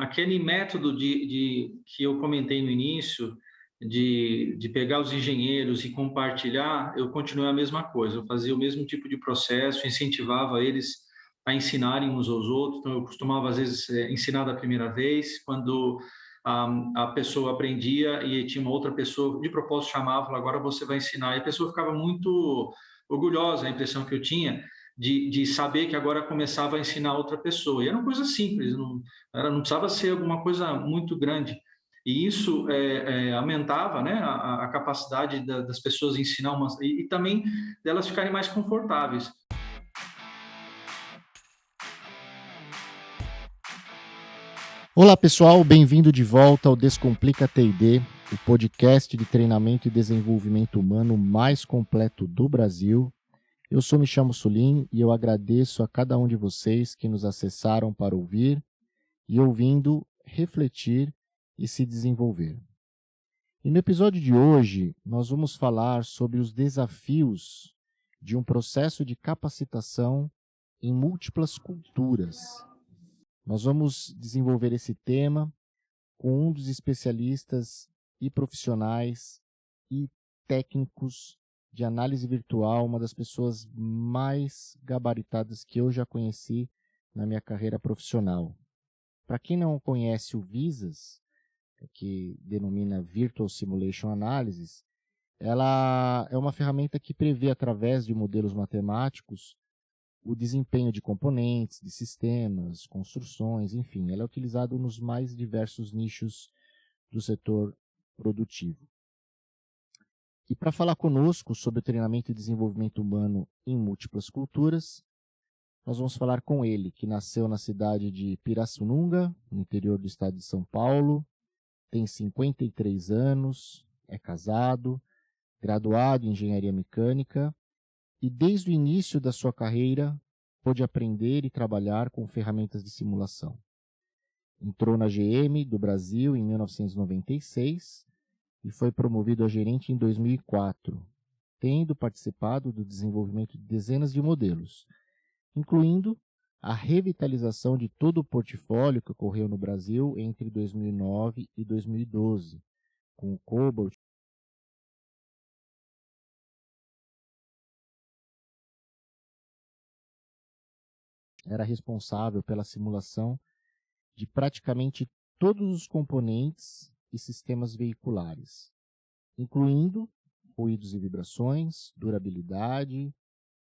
aquele método que eu comentei no início, de pegar os engenheiros e compartilhar, eu continuei a mesma coisa. Eu fazia o mesmo tipo de processo, incentivava eles a ensinarem uns aos outros. Então, eu costumava, às vezes, ensinar da primeira vez. Quando a pessoa aprendia e tinha uma outra pessoa, de propósito, chamava, falava, agora você vai ensinar. E a pessoa ficava muito orgulhosa, a impressão que eu tinha, de saber que agora começava a ensinar outra pessoa. E era uma coisa simples, não precisava ser alguma coisa muito grande. E isso aumentava, né, a capacidade das pessoas ensinar e também delas ficarem mais confortáveis. Olá pessoal, bem-vindo de volta ao Descomplica T&D, o podcast de treinamento e desenvolvimento humano mais completo do Brasil. Eu sou Michel Mussolini e eu agradeço a cada um de vocês que nos acessaram para ouvir e ouvindo, refletir e se desenvolver. E no episódio de hoje, nós vamos falar sobre os desafios de um processo de capacitação em múltiplas culturas. Nós vamos desenvolver esse tema com um dos especialistas e profissionais e técnicos de análise virtual, uma das pessoas mais gabaritadas que eu já conheci na minha carreira profissional. Para quem não conhece o VISAS, que denomina Virtual Simulation Analysis, ela é uma ferramenta que prevê, através de modelos matemáticos, o desempenho de componentes, de sistemas, construções, enfim, ela é utilizada nos mais diversos nichos do setor produtivo. E para falar conosco sobre o treinamento e desenvolvimento humano em múltiplas culturas, nós vamos falar com ele, que nasceu na cidade de Pirassununga, no interior do estado de São Paulo, tem 53 anos, é casado, graduado em engenharia mecânica, e desde o início da sua carreira pôde aprender e trabalhar com ferramentas de simulação. Entrou na GM do Brasil em 1996 e foi promovido a gerente em 2004, tendo participado do desenvolvimento de dezenas de modelos, incluindo a revitalização de todo o portfólio que ocorreu no Brasil entre 2009 e 2012, com o Cobalt, era responsável pela simulação de praticamente todos os componentes e sistemas veiculares, incluindo ruídos e vibrações, durabilidade,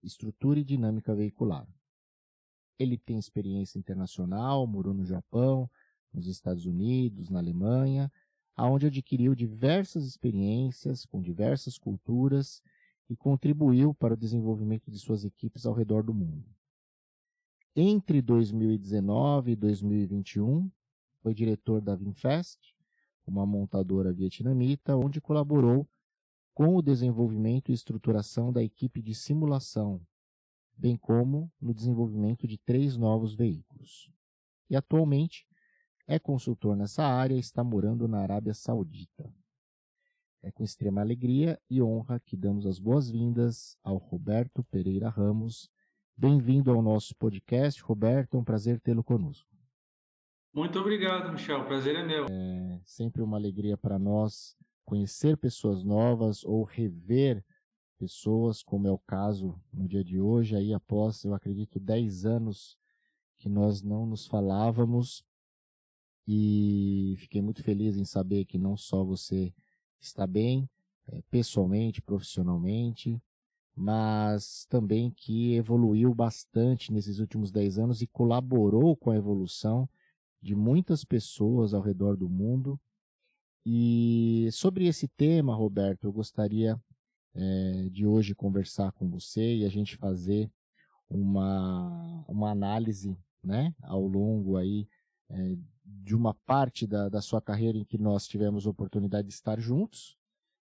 estrutura e dinâmica veicular. Ele tem experiência internacional, morou no Japão, nos Estados Unidos, na Alemanha, onde adquiriu diversas experiências com diversas culturas e contribuiu para o desenvolvimento de suas equipes ao redor do mundo. Entre 2019 e 2021, foi diretor da Vinfast, uma montadora vietnamita, onde colaborou com o desenvolvimento e estruturação da equipe de simulação, bem como no desenvolvimento de 3 novos veículos. E atualmente é consultor nessa área e está morando na Arábia Saudita. É com extrema alegria e honra que damos as boas-vindas ao Roberto Pereira Ramos. Bem-vindo ao nosso podcast, Roberto, é um prazer tê-lo conosco. Muito obrigado, Michel, o prazer é meu. É sempre uma alegria para nós conhecer pessoas novas ou rever pessoas, como é o caso no dia de hoje, aí após, eu acredito, 10 anos que nós não nos falávamos, e fiquei muito feliz em saber que não só você está bem, pessoalmente, profissionalmente, mas também que evoluiu bastante nesses últimos 10 anos e colaborou com a evolução de muitas pessoas ao redor do mundo. E sobre esse tema, Roberto, eu gostaria de hoje conversar com você e a gente fazer uma análise, né, ao longo aí, de uma parte da sua carreira em que nós tivemos a oportunidade de estar juntos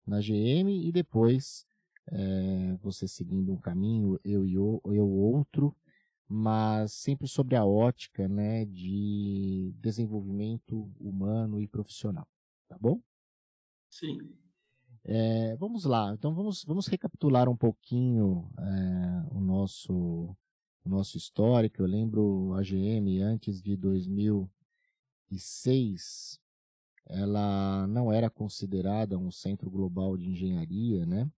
na GM e depois você seguindo um caminho, eu outro, mas sempre sobre a ótica, né, de desenvolvimento humano e profissional, tá bom? Sim. Vamos lá, então vamos recapitular um pouquinho o nosso histórico. Eu lembro a GM antes de 2000 2006, ela não era considerada um centro global de engenharia, né?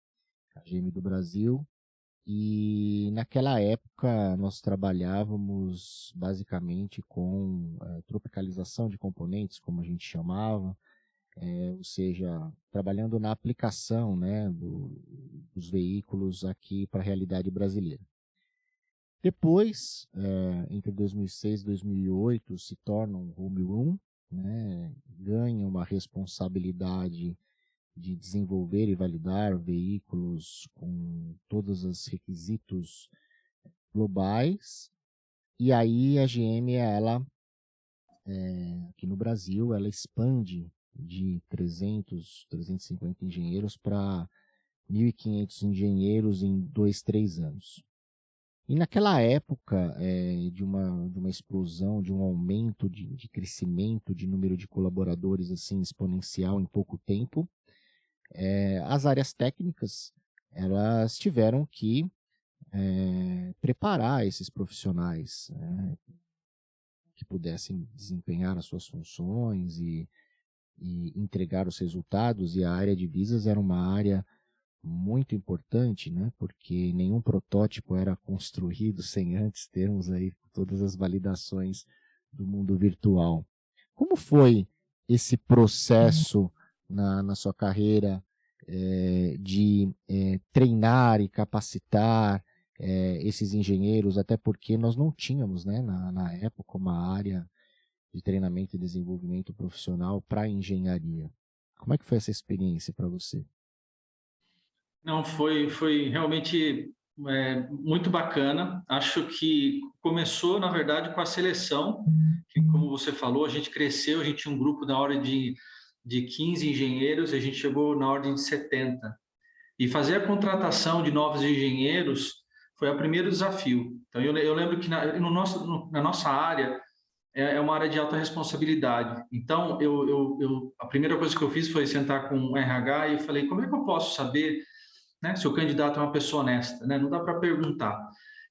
A GM do Brasil. E naquela época nós trabalhávamos basicamente com tropicalização de componentes, como a gente chamava, ou seja, trabalhando na aplicação, né, dos veículos aqui para a realidade brasileira. Depois, entre 2006 e 2008, se torna um home room, né, ganha uma responsabilidade de desenvolver e validar veículos com todos os requisitos globais. E aí a GM, ela, aqui no Brasil, ela expande de 350 engenheiros para 1.500 engenheiros em 2, 3 anos. E naquela época de uma explosão, de um aumento de crescimento de número de colaboradores assim exponencial em pouco tempo, as áreas técnicas elas tiveram que preparar esses profissionais, que pudessem desempenhar as suas funções e entregar os resultados. E a área de visas era uma área muito importante, né? Porque nenhum protótipo era construído sem antes termos aí todas as validações do mundo virtual. Como foi esse processo na sua carreira de treinar e capacitar esses engenheiros, até porque nós não tínhamos, né, na época, uma área de treinamento e desenvolvimento profissional para engenharia. Como é que foi essa experiência para você? Não, foi realmente muito bacana. Acho que começou, na verdade, com a seleção, que, como você falou, a gente cresceu, a gente tinha um grupo na hora de 15 engenheiros, a gente chegou na ordem de 70. E fazer a contratação de novos engenheiros foi o primeiro desafio. Então, eu lembro que na nossa área, é uma área de alta responsabilidade. Então, a primeira coisa que eu fiz foi sentar com o RH e falei, como é que eu posso saber, né, se o candidato é uma pessoa honesta, né? Não dá para perguntar.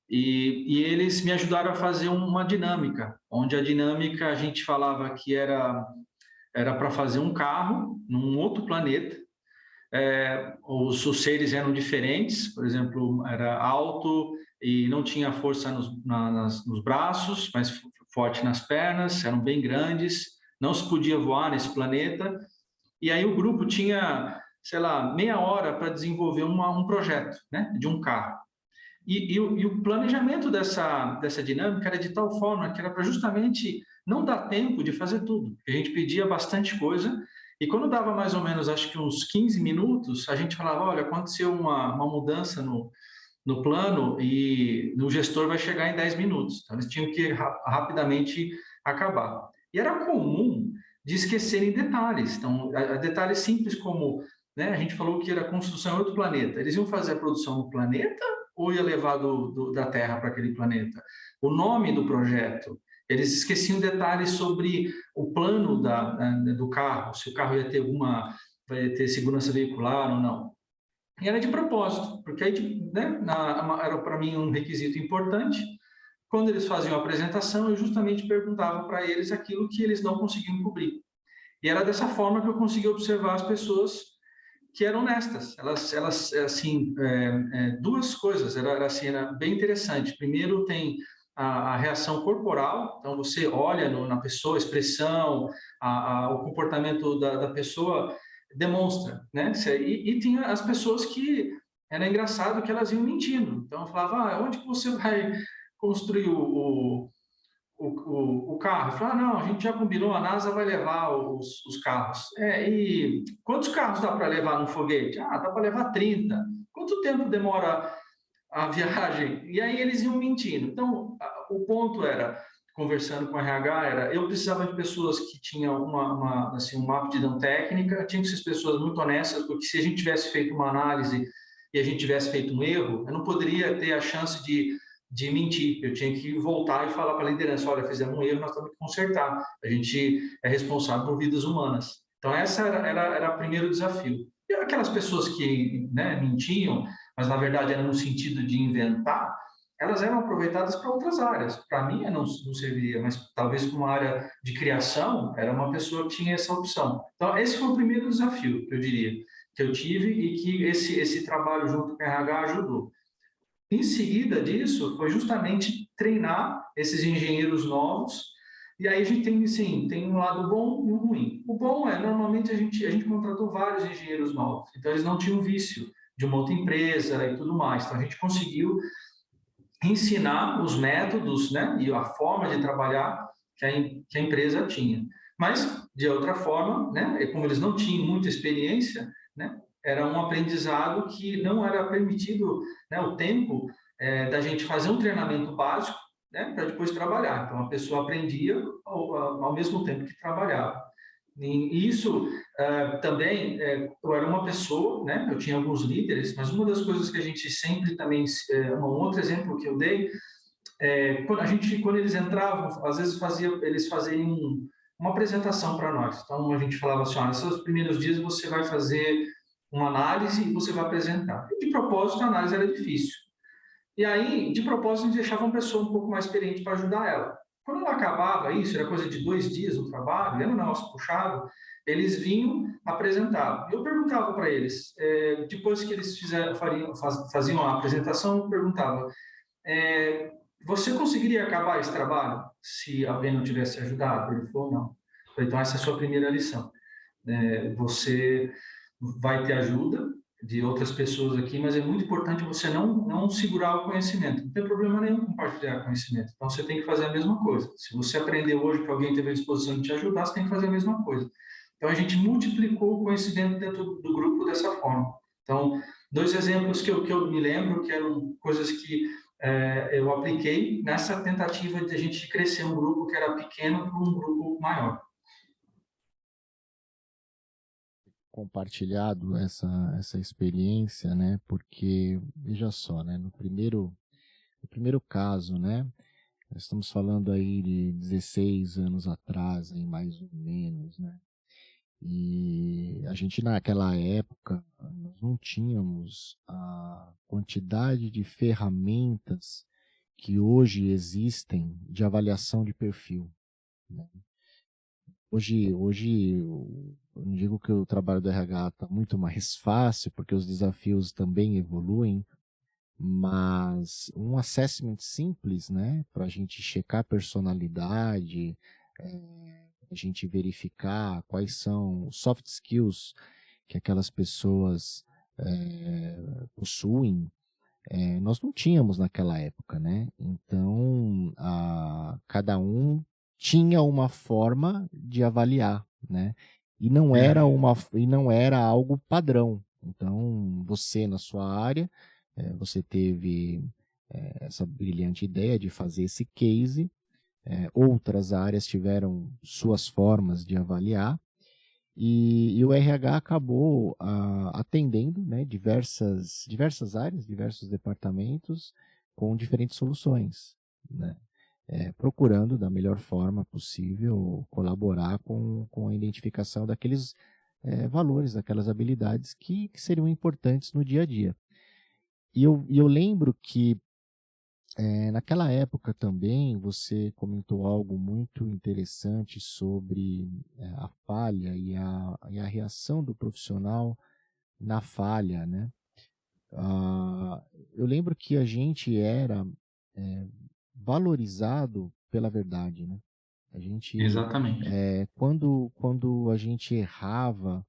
E eles me ajudaram a fazer uma dinâmica, onde a dinâmica a gente falava que era para fazer um carro num outro planeta. Os seres eram diferentes, por exemplo, era alto e não tinha força nos braços, mas forte nas pernas, eram bem grandes, não se podia voar nesse planeta. E aí o grupo tinha, sei lá, meia hora para desenvolver um projeto, né, de um carro. E o planejamento dessa dinâmica era de tal forma que era para justamente não dar tempo de fazer tudo. A gente pedia bastante coisa, e quando dava mais ou menos, acho que uns 15 minutos, a gente falava, olha, aconteceu uma mudança no plano e o gestor vai chegar em 10 minutos. Então, eles tinham que rapidamente acabar. E era comum de esquecerem detalhes. Então, detalhes simples como, né, a gente falou que era construção em outro planeta. Eles iam fazer a produção no planeta ou ia levar da Terra para aquele planeta? O nome do projeto. Eles esqueciam detalhes sobre o plano do carro, se o carro vai ter segurança veicular ou não. E era de propósito, porque aí, né, era para mim um requisito importante. Quando eles faziam a apresentação, eu justamente perguntava para eles aquilo que eles não conseguiam cobrir. E era dessa forma que eu consegui observar as pessoas que eram honestas. Elas assim, duas coisas, era bem interessante. Primeiro tem a reação corporal, então você olha na pessoa, a expressão, o comportamento da pessoa demonstra, né? E tinha as pessoas que era engraçado que elas iam mentindo. Então eu falava, onde que você vai construir o carro? Eu falei, não, a gente já combinou, a NASA vai levar os carros. E quantos carros dá para levar no foguete? Ah, dá para levar 30. Quanto tempo demora a viagem? E aí eles iam mentindo. Então, o ponto era, conversando com a RH, eu precisava de pessoas que tinham uma aptidão técnica, tinham que ser pessoas muito honestas, porque se a gente tivesse feito uma análise e a gente tivesse feito um erro, eu não poderia ter a chance de mentir. Eu tinha que voltar e falar para a liderança, olha, fizemos um erro, nós temos que consertar. A gente é responsável por vidas humanas. Então, essa era o primeiro desafio. E aquelas pessoas que, né, mentiam, mas na verdade era no sentido de inventar, elas eram aproveitadas para outras áreas. Para mim, não serviria, mas talvez para uma área de criação, era uma pessoa que tinha essa opção. Então, esse foi o primeiro desafio, eu diria, que eu tive e que esse trabalho junto com o RH ajudou. Em seguida disso, foi justamente treinar esses engenheiros novos. E aí a gente tem, sim, tem um lado bom e um ruim. O bom é, normalmente, a gente contratou vários engenheiros novos, então eles não tinham vício de uma outra empresa e tudo mais. Então a gente conseguiu ensinar os métodos, né, e a forma de trabalhar que a empresa tinha. Mas, de outra forma, né, como eles não tinham muita experiência, né, era um aprendizado que não era permitido, né, o tempo da gente fazer um treinamento básico, né, para depois trabalhar. Então, a pessoa aprendia ao mesmo tempo que trabalhava. E isso também, eu era uma pessoa, né? Eu tinha alguns líderes, mas uma das coisas que a gente sempre também, um outro exemplo que eu dei, quando eles entravam, às vezes eles faziam uma apresentação para nós. Então a gente falava assim, nesses primeiros dias você vai fazer uma análise e você vai apresentar. E, de propósito, a análise era difícil. E aí, de propósito, a gente deixava uma pessoa um pouco mais experiente para ajudar ela. Quando ela acabava isso, era coisa de 2 dias o trabalho, era um negócio puxado, eles vinham apresentar. Eu perguntava para eles, depois que eles faziam a apresentação, eu perguntava, é, você conseguiria acabar esse trabalho se alguém não tivesse ajudado? Ele falou, não. Eu falei, então, essa é a sua primeira lição. Você vai ter ajuda de outras pessoas aqui, mas é muito importante você não segurar o conhecimento. Não tem problema nenhum compartilhar conhecimento. Então, você tem que fazer a mesma coisa. Se você aprendeu hoje que alguém teve a disposição de te ajudar, você tem que fazer a mesma coisa. Então, a gente multiplicou o conhecimento dentro do grupo dessa forma. Então, 2 exemplos que eu me lembro, que eram coisas que eu apliquei nessa tentativa de a gente crescer um grupo que era pequeno para um grupo maior. Compartilhado essa experiência, né? Porque, veja só, né? No primeiro caso, né? Nós estamos falando aí de 16 anos atrás, aí mais ou menos, né? E a gente naquela época, nós não tínhamos a quantidade de ferramentas que hoje existem de avaliação de perfil, né? Hoje eu não digo que o trabalho do RH está muito mais fácil, porque os desafios também evoluem, mas um assessment simples, né, para a gente checar a personalidade, a gente verificar quais são os soft skills que aquelas pessoas possuem, nós não tínhamos naquela época, né? Então, cada um tinha uma forma de avaliar, né? E não era algo padrão. Então, você na sua área, você teve essa brilhante ideia de fazer esse case. Outras áreas tiveram suas formas de avaliar. E o RH acabou atendendo, né, diversas áreas, diversos departamentos com diferentes soluções, né, procurando da melhor forma possível colaborar com a identificação daqueles valores, daquelas habilidades que seriam importantes no dia a dia. E eu lembro que naquela época também você comentou algo muito interessante sobre a falha e a reação do profissional na falha, né? Eu lembro que a gente era é, valorizado pela verdade, né? A gente, Exatamente. quando a gente errava,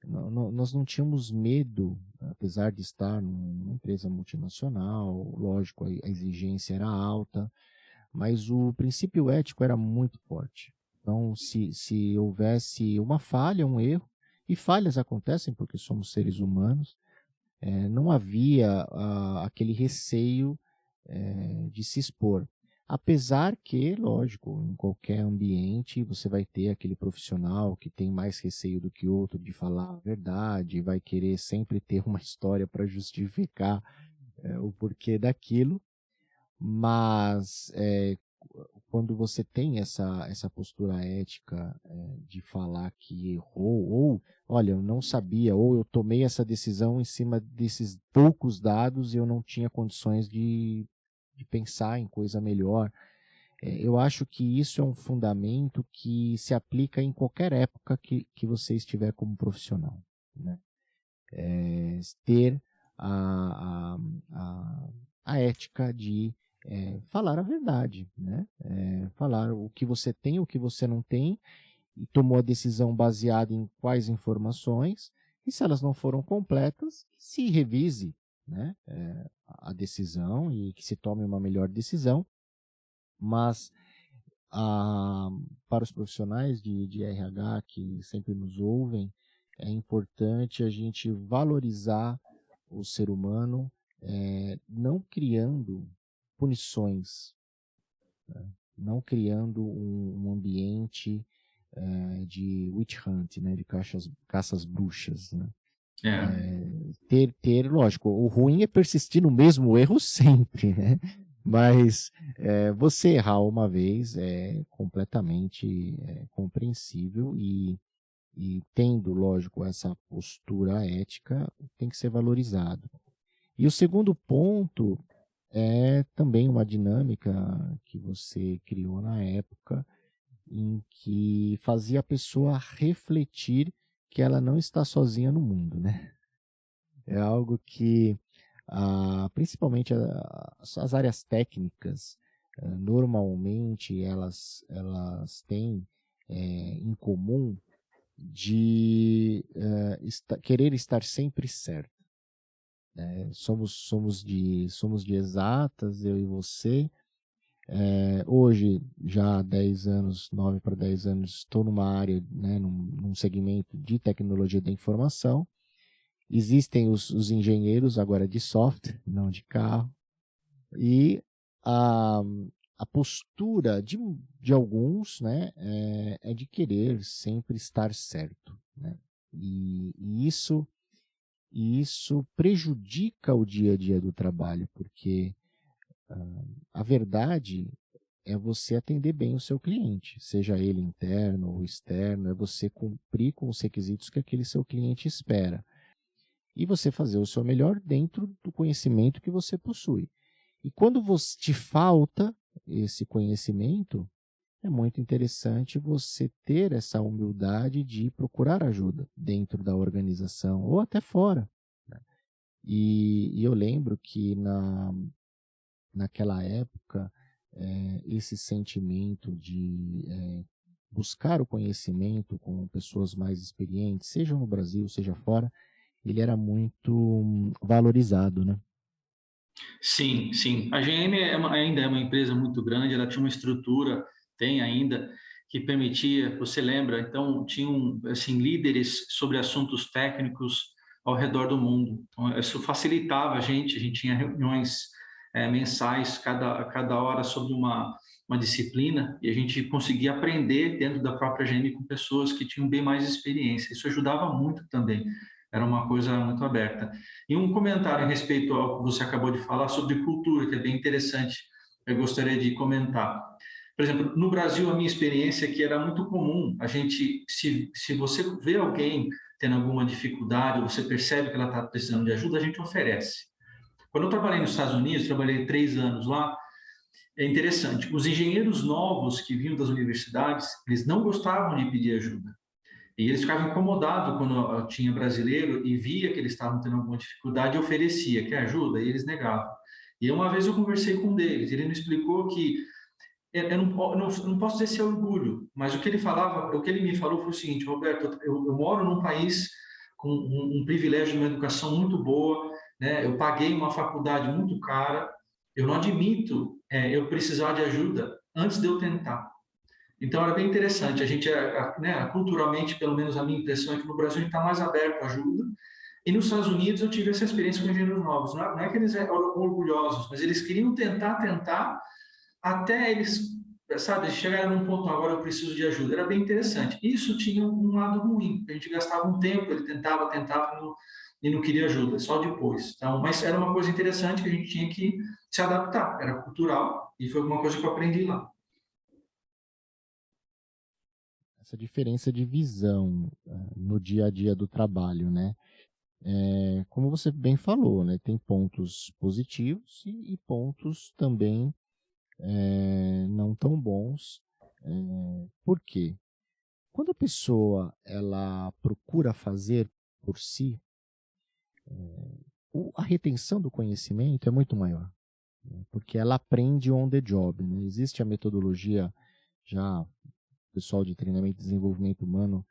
nós não tínhamos medo, apesar de estar numa empresa multinacional, lógico, a exigência era alta, mas o princípio ético era muito forte. Então, se houvesse uma falha, um erro, e falhas acontecem porque somos seres humanos, não havia aquele receio de se expor. Apesar que, lógico, em qualquer ambiente você vai ter aquele profissional que tem mais receio do que outro de falar a verdade, vai querer sempre ter uma história para justificar o porquê daquilo, mas quando você tem essa postura ética de falar que errou, ou, olha, eu não sabia, ou eu tomei essa decisão em cima desses poucos dados e eu não tinha condições de de pensar em coisa melhor. Eu acho que isso é um fundamento que se aplica em qualquer época que você estiver como profissional, né? Ter a, a ética de falar a verdade, né? Falar o que você tem, o que você não tem, e tomou a decisão baseada em quais informações, e se elas não foram completas, se revise, né? A decisão e que se tome uma melhor decisão, mas para os profissionais de RH que sempre nos ouvem, é importante a gente valorizar o ser humano, não criando punições, né? Não criando um ambiente de witch hunt, né? De caças bruxas, né? Lógico, o ruim é persistir no mesmo erro sempre, né? Mas você errar uma vez é completamente compreensível e tendo, lógico, essa postura ética, tem que ser valorizado. E o segundo ponto é também uma dinâmica que você criou na época, em que fazia a pessoa refletir que ela não está sozinha no mundo, né? É algo que, principalmente as áreas técnicas, normalmente elas têm em comum de querer estar sempre certo. Somos de exatas, eu e você. Hoje, já há 10 anos, 9 para 10 anos, estou numa área, né, num segmento de tecnologia da informação. Existem os engenheiros agora de software, não de carro, e a, a postura de alguns, né, é de querer sempre estar certo, né? E isso prejudica o dia a dia do trabalho, porque a verdade é você atender bem o seu cliente, seja ele interno ou externo, é você cumprir com os requisitos que aquele seu cliente espera. E você fazer o seu melhor dentro do conhecimento que você possui. E quando te falta esse conhecimento, é muito interessante você ter essa humildade de procurar ajuda dentro da organização ou até fora, né? E eu lembro que naquela época, esse sentimento de buscar o conhecimento com pessoas mais experientes, seja no Brasil, seja fora, ele era muito valorizado, né? Sim, sim. A GM ainda é uma empresa muito grande, ela tinha uma estrutura, tem ainda, que permitia, você lembra, então, tinham assim, líderes sobre assuntos técnicos ao redor do mundo. Então, isso facilitava a gente tinha reuniões mensais, cada hora sobre uma disciplina, e a gente conseguia aprender dentro da própria GM com pessoas que tinham bem mais experiência. Isso ajudava muito também, era uma coisa muito aberta. E um comentário a respeito ao que você acabou de falar sobre cultura, que é bem interessante, eu gostaria de comentar. Por exemplo, no Brasil, a minha experiência é que era muito comum a gente, se você vê alguém tendo alguma dificuldade, ou você percebe que ela está precisando de ajuda, a gente oferece. Quando eu trabalhei nos Estados Unidos, trabalhei 3 anos lá, é interessante. Os engenheiros novos que vinham das universidades, eles não gostavam de pedir ajuda. E eles ficavam incomodados quando tinha brasileiro e via que eles estavam tendo alguma dificuldade e oferecia, quer ajuda? E eles negavam. E uma vez eu conversei com um deles, ele me explicou que eu não posso dizer se é orgulho, mas o que ele falava, o que ele me falou foi o seguinte: Roberto, eu moro num país com um privilégio de uma educação muito boa, né? Eu paguei uma faculdade muito cara, eu não admito eu precisar de ajuda antes de eu tentar. Então, era bem interessante. A gente, né, culturalmente, pelo menos a minha impressão é que no Brasil a gente está mais aberto à ajuda. E nos Estados Unidos eu tive essa experiência com engenheiros novos. Não é que eles eram orgulhosos, mas eles queriam tentar, até eles, sabe, chegaram num ponto, agora eu preciso de ajuda. Era bem interessante. Isso tinha um lado ruim. A gente gastava um tempo, ele tentava e não queria ajuda, só depois. Então, mas era uma coisa interessante que a gente tinha que se adaptar. Era cultural e foi uma coisa que eu aprendi lá. Essa diferença de visão no dia a dia do trabalho, né? como você bem falou, né, tem pontos positivos e pontos também não tão bons. Por quê? Quando a pessoa ela procura fazer por si, a retenção do conhecimento é muito maior, né, porque ela aprende on the job, né? Existe a metodologia, já o pessoal de treinamento e desenvolvimento humano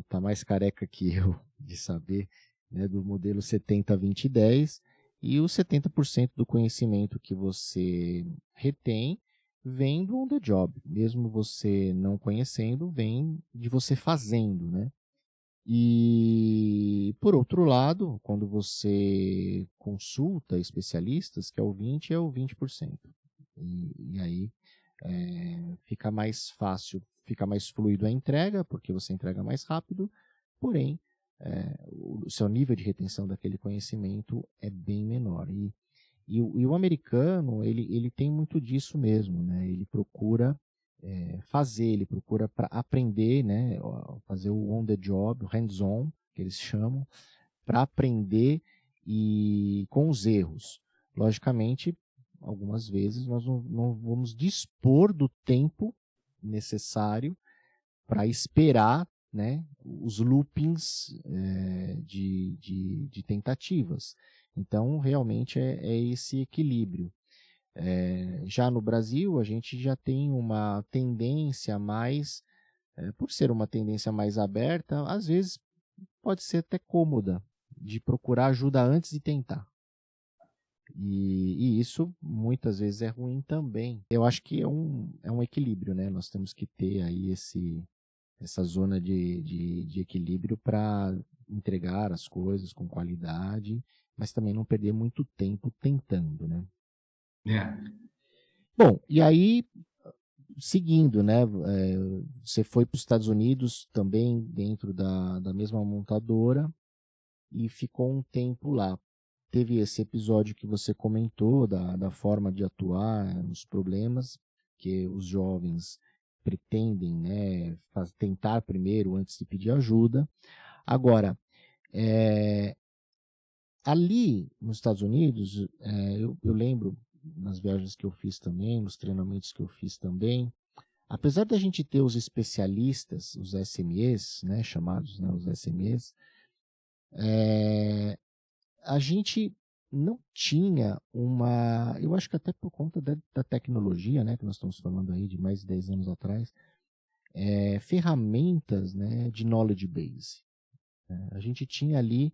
está mais careca que eu de saber, né, do modelo 70-20-10, e os 70% do conhecimento que você retém vem do on the job, mesmo você não conhecendo, vem de você fazendo, né? E, por outro lado, quando você consulta especialistas, que é o 20%. E aí fica mais fácil, fica mais fluido a entrega, porque você entrega mais rápido, porém, o seu nível de retenção daquele conhecimento é bem menor. E o americano, ele tem muito disso mesmo, né? Ele procura fazer, ele procura para aprender, né? Fazer o on the job, o hands-on, que eles chamam, para aprender e com os erros. Logicamente, algumas vezes nós não vamos dispor do tempo necessário para esperar, né, os loopings de tentativas. Então, realmente é esse equilíbrio. Já no Brasil, a gente já tem uma tendência mais, por ser uma tendência mais aberta, às vezes pode ser até cômoda, de procurar ajuda antes de tentar. E isso muitas vezes é ruim também. Eu acho que é um equilíbrio, né? Nós temos que ter aí essa zona de equilíbrio para entregar as coisas com qualidade, mas também não perder muito tempo tentando, né? É. Bom, e aí, seguindo, né? Você foi para os Estados Unidos também dentro da mesma montadora e ficou um tempo lá. Teve esse episódio que você comentou da forma de atuar nos problemas, que os jovens pretendem, né, tentar primeiro antes de pedir ajuda. Agora, ali nos Estados Unidos, eu lembro nas viagens que eu fiz também, nos treinamentos que eu fiz também, apesar da gente ter os especialistas, os SMEs, né, chamados, né, os SMEs, a gente não tinha eu acho que até por conta da tecnologia, né, que nós estamos falando aí de mais de 10 anos atrás, ferramentas, né, de knowledge base. A gente tinha ali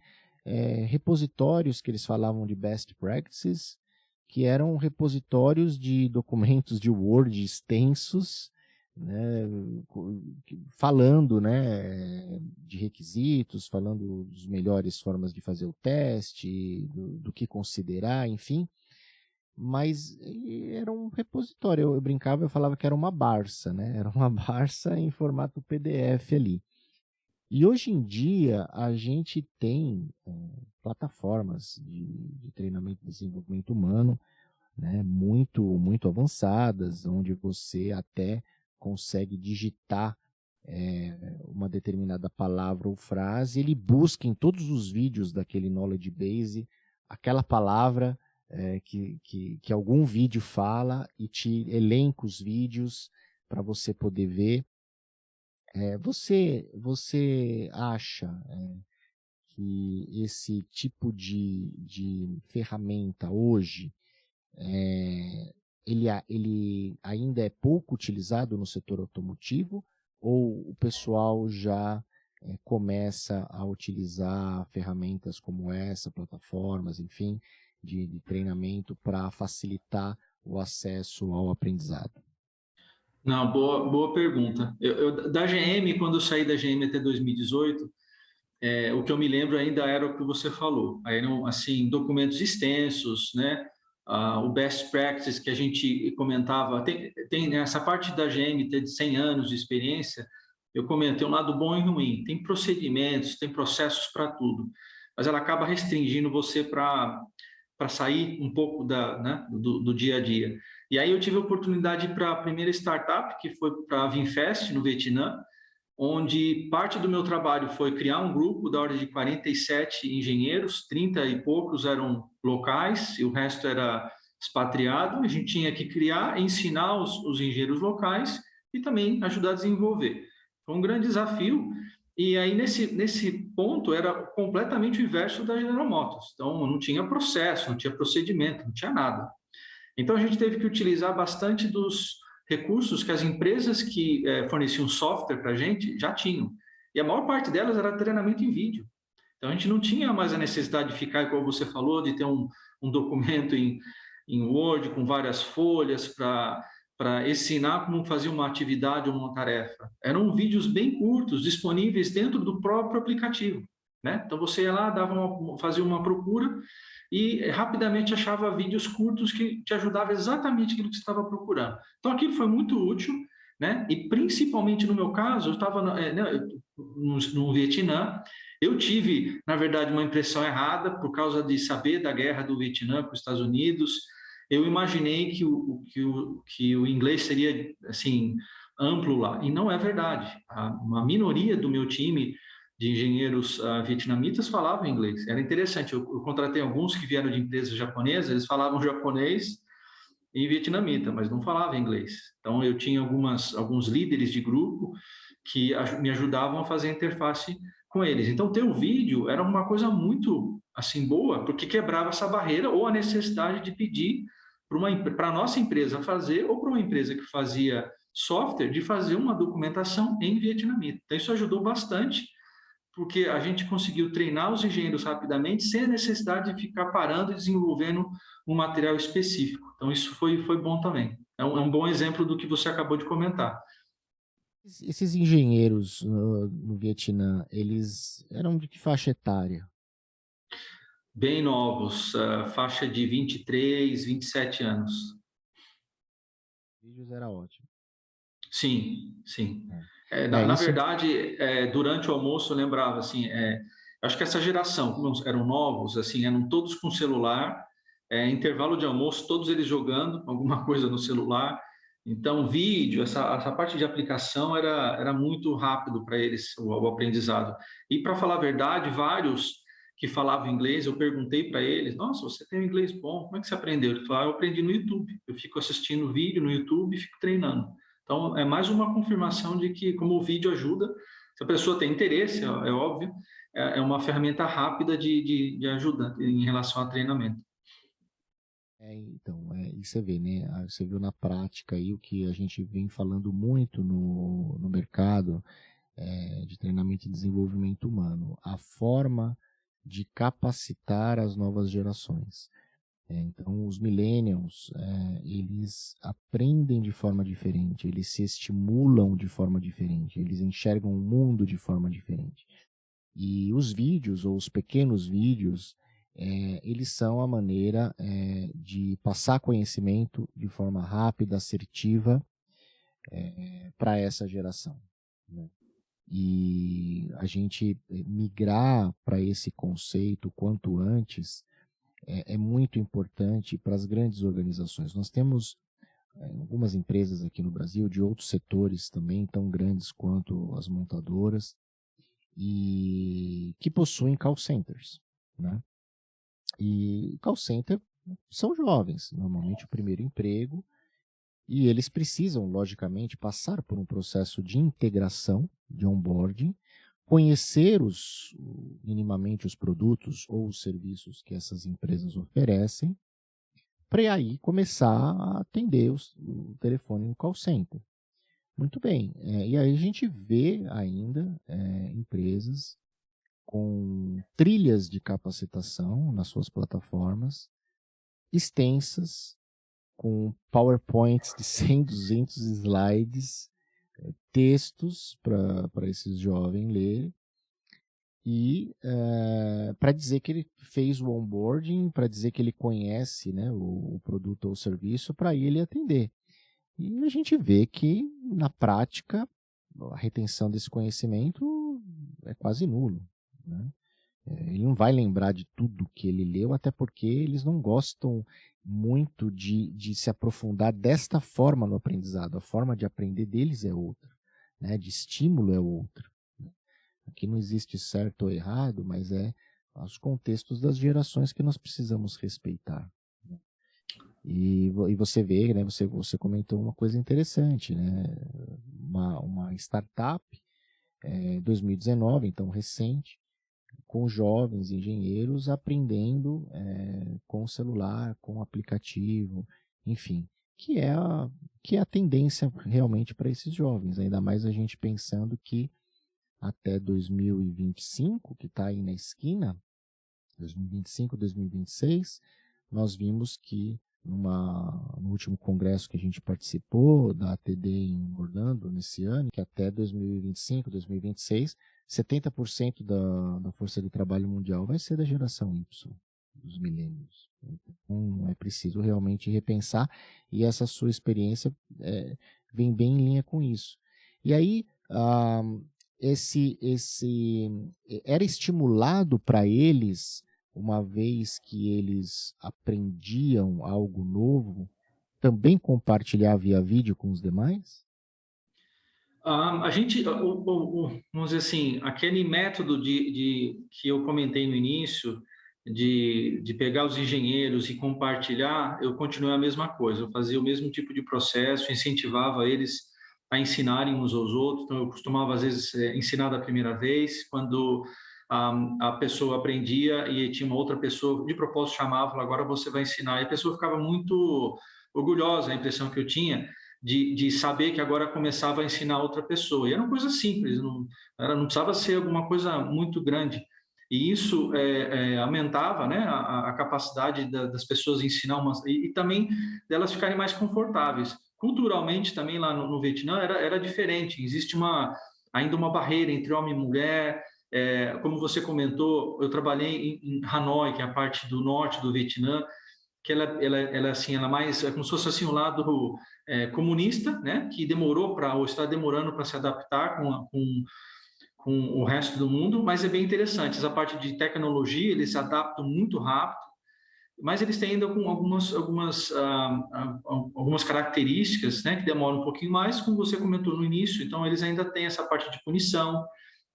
repositórios que eles falavam de best practices, que eram repositórios de documentos de Word extensos, né, falando, né, de requisitos, falando das melhores formas de fazer o teste, do que considerar, enfim. Mas era um repositório. Eu brincava, eu falava que era uma Barça, né? Era uma Barça em formato PDF ali. E hoje em dia a gente tem plataformas de treinamento e desenvolvimento humano, né, muito avançadas, onde você até consegue digitar uma determinada palavra ou frase, ele busca em todos os vídeos daquele knowledge base aquela palavra que algum vídeo fala e te elenca os vídeos para você poder ver. Você acha que esse tipo de ferramenta hoje ele ainda é pouco utilizado no setor automotivo ou o pessoal já começa a utilizar ferramentas como essa, plataformas, enfim, de treinamento para facilitar o acesso ao aprendizado? Não, boa pergunta. Da GM, quando eu saí da GM até 2018, o que eu me lembro ainda era o que você falou. Aí eram, assim, documentos extensos, né? O best practice que a gente comentava. Tem essa parte da GM ter de 100 anos de experiência, eu comentei um lado bom e ruim. Tem procedimentos, tem processos para tudo, mas ela acaba restringindo você para sair um pouco né, do dia a dia. E aí eu tive a oportunidade para a primeira startup, que foi para a Vinfest, no Vietnã, onde parte do meu trabalho foi criar um grupo da ordem de 47 engenheiros, 30 e poucos eram locais e o resto era expatriado. A gente tinha que criar, ensinar os engenheiros locais e também ajudar a desenvolver. Foi um grande desafio. E aí, nesse ponto, era completamente o inverso da General Motors. Então, não tinha processo, não tinha procedimento, não tinha nada. Então, a gente teve que utilizar bastante dos recursos que as empresas que forneciam software para a gente já tinham. E a maior parte delas era treinamento em vídeo. Então, a gente não tinha mais a necessidade de ficar, como você falou, de ter um documento em Word com várias folhas para ensinar como fazer uma atividade ou uma tarefa. Eram vídeos bem curtos, disponíveis dentro do próprio aplicativo. Né? Então, você ia lá, fazia uma procura e rapidamente achava vídeos curtos que te ajudavam exatamente aquilo que você estava procurando. Então, aquilo foi muito útil, né? E principalmente no meu caso, eu estava no Vietnã. Eu tive, na verdade, uma impressão errada por causa de saber da guerra do Vietnã com os Estados Unidos. Eu imaginei que o inglês seria assim amplo lá, e não é verdade. Uma minoria do meu time de engenheiros vietnamitas falavam inglês. Era interessante, eu contratei alguns que vieram de empresas japonesas, eles falavam japonês e vietnamita, mas não falavam inglês. Então, eu tinha alguns líderes de grupo que me ajudavam a fazer a interface com eles. Então, ter o vídeo era uma coisa muito assim boa, porque quebrava essa barreira ou a necessidade de pedir para a nossa empresa fazer ou para uma empresa que fazia software de fazer uma documentação em vietnamita. Então, isso ajudou bastante porque a gente conseguiu treinar os engenheiros rapidamente, sem a necessidade de ficar parando e desenvolvendo um material específico. Então, isso foi bom também. É um bom exemplo do que você acabou de comentar. Esses engenheiros no Vietnã, eles eram de que faixa etária? Bem novos, faixa de 23, 27 anos. Vídeos era ótimo. Sim, sim. Na Isso. verdade, durante o almoço eu lembrava assim, acho que essa geração, como eram novos, assim, eram todos com celular, intervalo de almoço, todos eles jogando alguma coisa no celular. Então, vídeo, essa parte de aplicação era muito rápido para eles, o aprendizado. E, para falar a verdade, vários que falavam inglês, eu perguntei para eles, nossa, você tem um inglês bom, como é que você aprendeu? Ele falou, eu aprendi no YouTube, eu fico assistindo vídeo no YouTube e fico treinando. Então, é mais uma confirmação de que, como o vídeo ajuda, se a pessoa tem interesse, é óbvio, é uma ferramenta rápida de ajuda em relação a treinamento. Então, e você vê, né? Você viu na prática aí o que a gente vem falando muito no mercado de treinamento e desenvolvimento humano, a forma de capacitar as novas gerações. Então, os millennials, eles aprendem de forma diferente, eles se estimulam de forma diferente, eles enxergam o mundo de forma diferente. E os vídeos, ou os pequenos vídeos, eles são a maneira de passar conhecimento de forma rápida, assertiva, para essa geração. Né? E a gente migrar para esse conceito quanto antes é muito importante para as grandes organizações. Nós temos algumas empresas aqui no Brasil, de outros setores também, tão grandes quanto as montadoras, e que possuem call centers. Né? E call center são jovens, normalmente o primeiro emprego, e eles precisam, logicamente, passar por um processo de integração, de onboarding, conhecer minimamente os produtos ou os serviços que essas empresas oferecem, para aí começar a atender o telefone no call center. Muito bem, e aí a gente vê ainda empresas com trilhas de capacitação nas suas plataformas, extensas, com PowerPoints de 100, 200 slides, textos para esses jovens lerem, e para dizer que ele fez o onboarding, para dizer que ele conhece, né, o produto ou o serviço, para ele atender. E a gente vê que, na prática, a retenção desse conhecimento é quase nulo. Né? Ele não vai lembrar de tudo que ele leu, até porque eles não gostam muito de se aprofundar desta forma no aprendizado. A forma de aprender deles é outra. né, de estímulo é outra. Aqui não existe certo ou errado, mas é os contextos das gerações que nós precisamos respeitar. E você vê, né, você comentou uma coisa interessante, né, uma startup, 2019, então recente, com jovens engenheiros aprendendo com o celular, com o aplicativo, enfim, que é a tendência realmente para esses jovens, ainda mais a gente pensando que até 2025, que está aí na esquina, 2025, 2026, nós vimos que no último congresso que a gente participou, da ATD em Orlando, nesse ano, que até 2025, 2026, 70% da força de trabalho mundial vai ser da geração Y, dos milênios. Então, é preciso realmente repensar, e essa sua experiência vem bem em linha com isso. E aí, era estimulado para eles, uma vez que eles aprendiam algo novo, também compartilhar via vídeo com os demais? A gente, vamos dizer assim, aquele método que eu comentei no início, de pegar os engenheiros e compartilhar, eu continuei a mesma coisa. Eu fazia o mesmo tipo de processo, incentivava eles a ensinarem uns aos outros. Então, eu costumava, às vezes, ensinar da primeira vez, quando a pessoa aprendia e tinha uma outra pessoa, de propósito, chamava, falava, agora você vai ensinar. E a pessoa ficava muito orgulhosa, a impressão que eu tinha, de saber que agora começava a ensinar outra pessoa. E era uma coisa simples, não precisava ser alguma coisa muito grande. E isso aumentava, né, a capacidade das pessoas ensinar e também delas ficarem mais confortáveis. Culturalmente, também lá no Vietnã, era diferente. Existe ainda uma barreira entre homem e mulher. Como você comentou, eu trabalhei em Hanoi, que é a parte do norte do Vietnã, que ela assim, ela mais é como se fosse assim um lado comunista, né, que demorou para ou está demorando para se adaptar com o resto do mundo, mas é bem interessante. Essa parte de tecnologia, eles se adaptam muito rápido, mas eles têm ainda com algumas características, né, que demoram um pouquinho mais, como você comentou no início. Então, eles ainda têm essa parte de punição,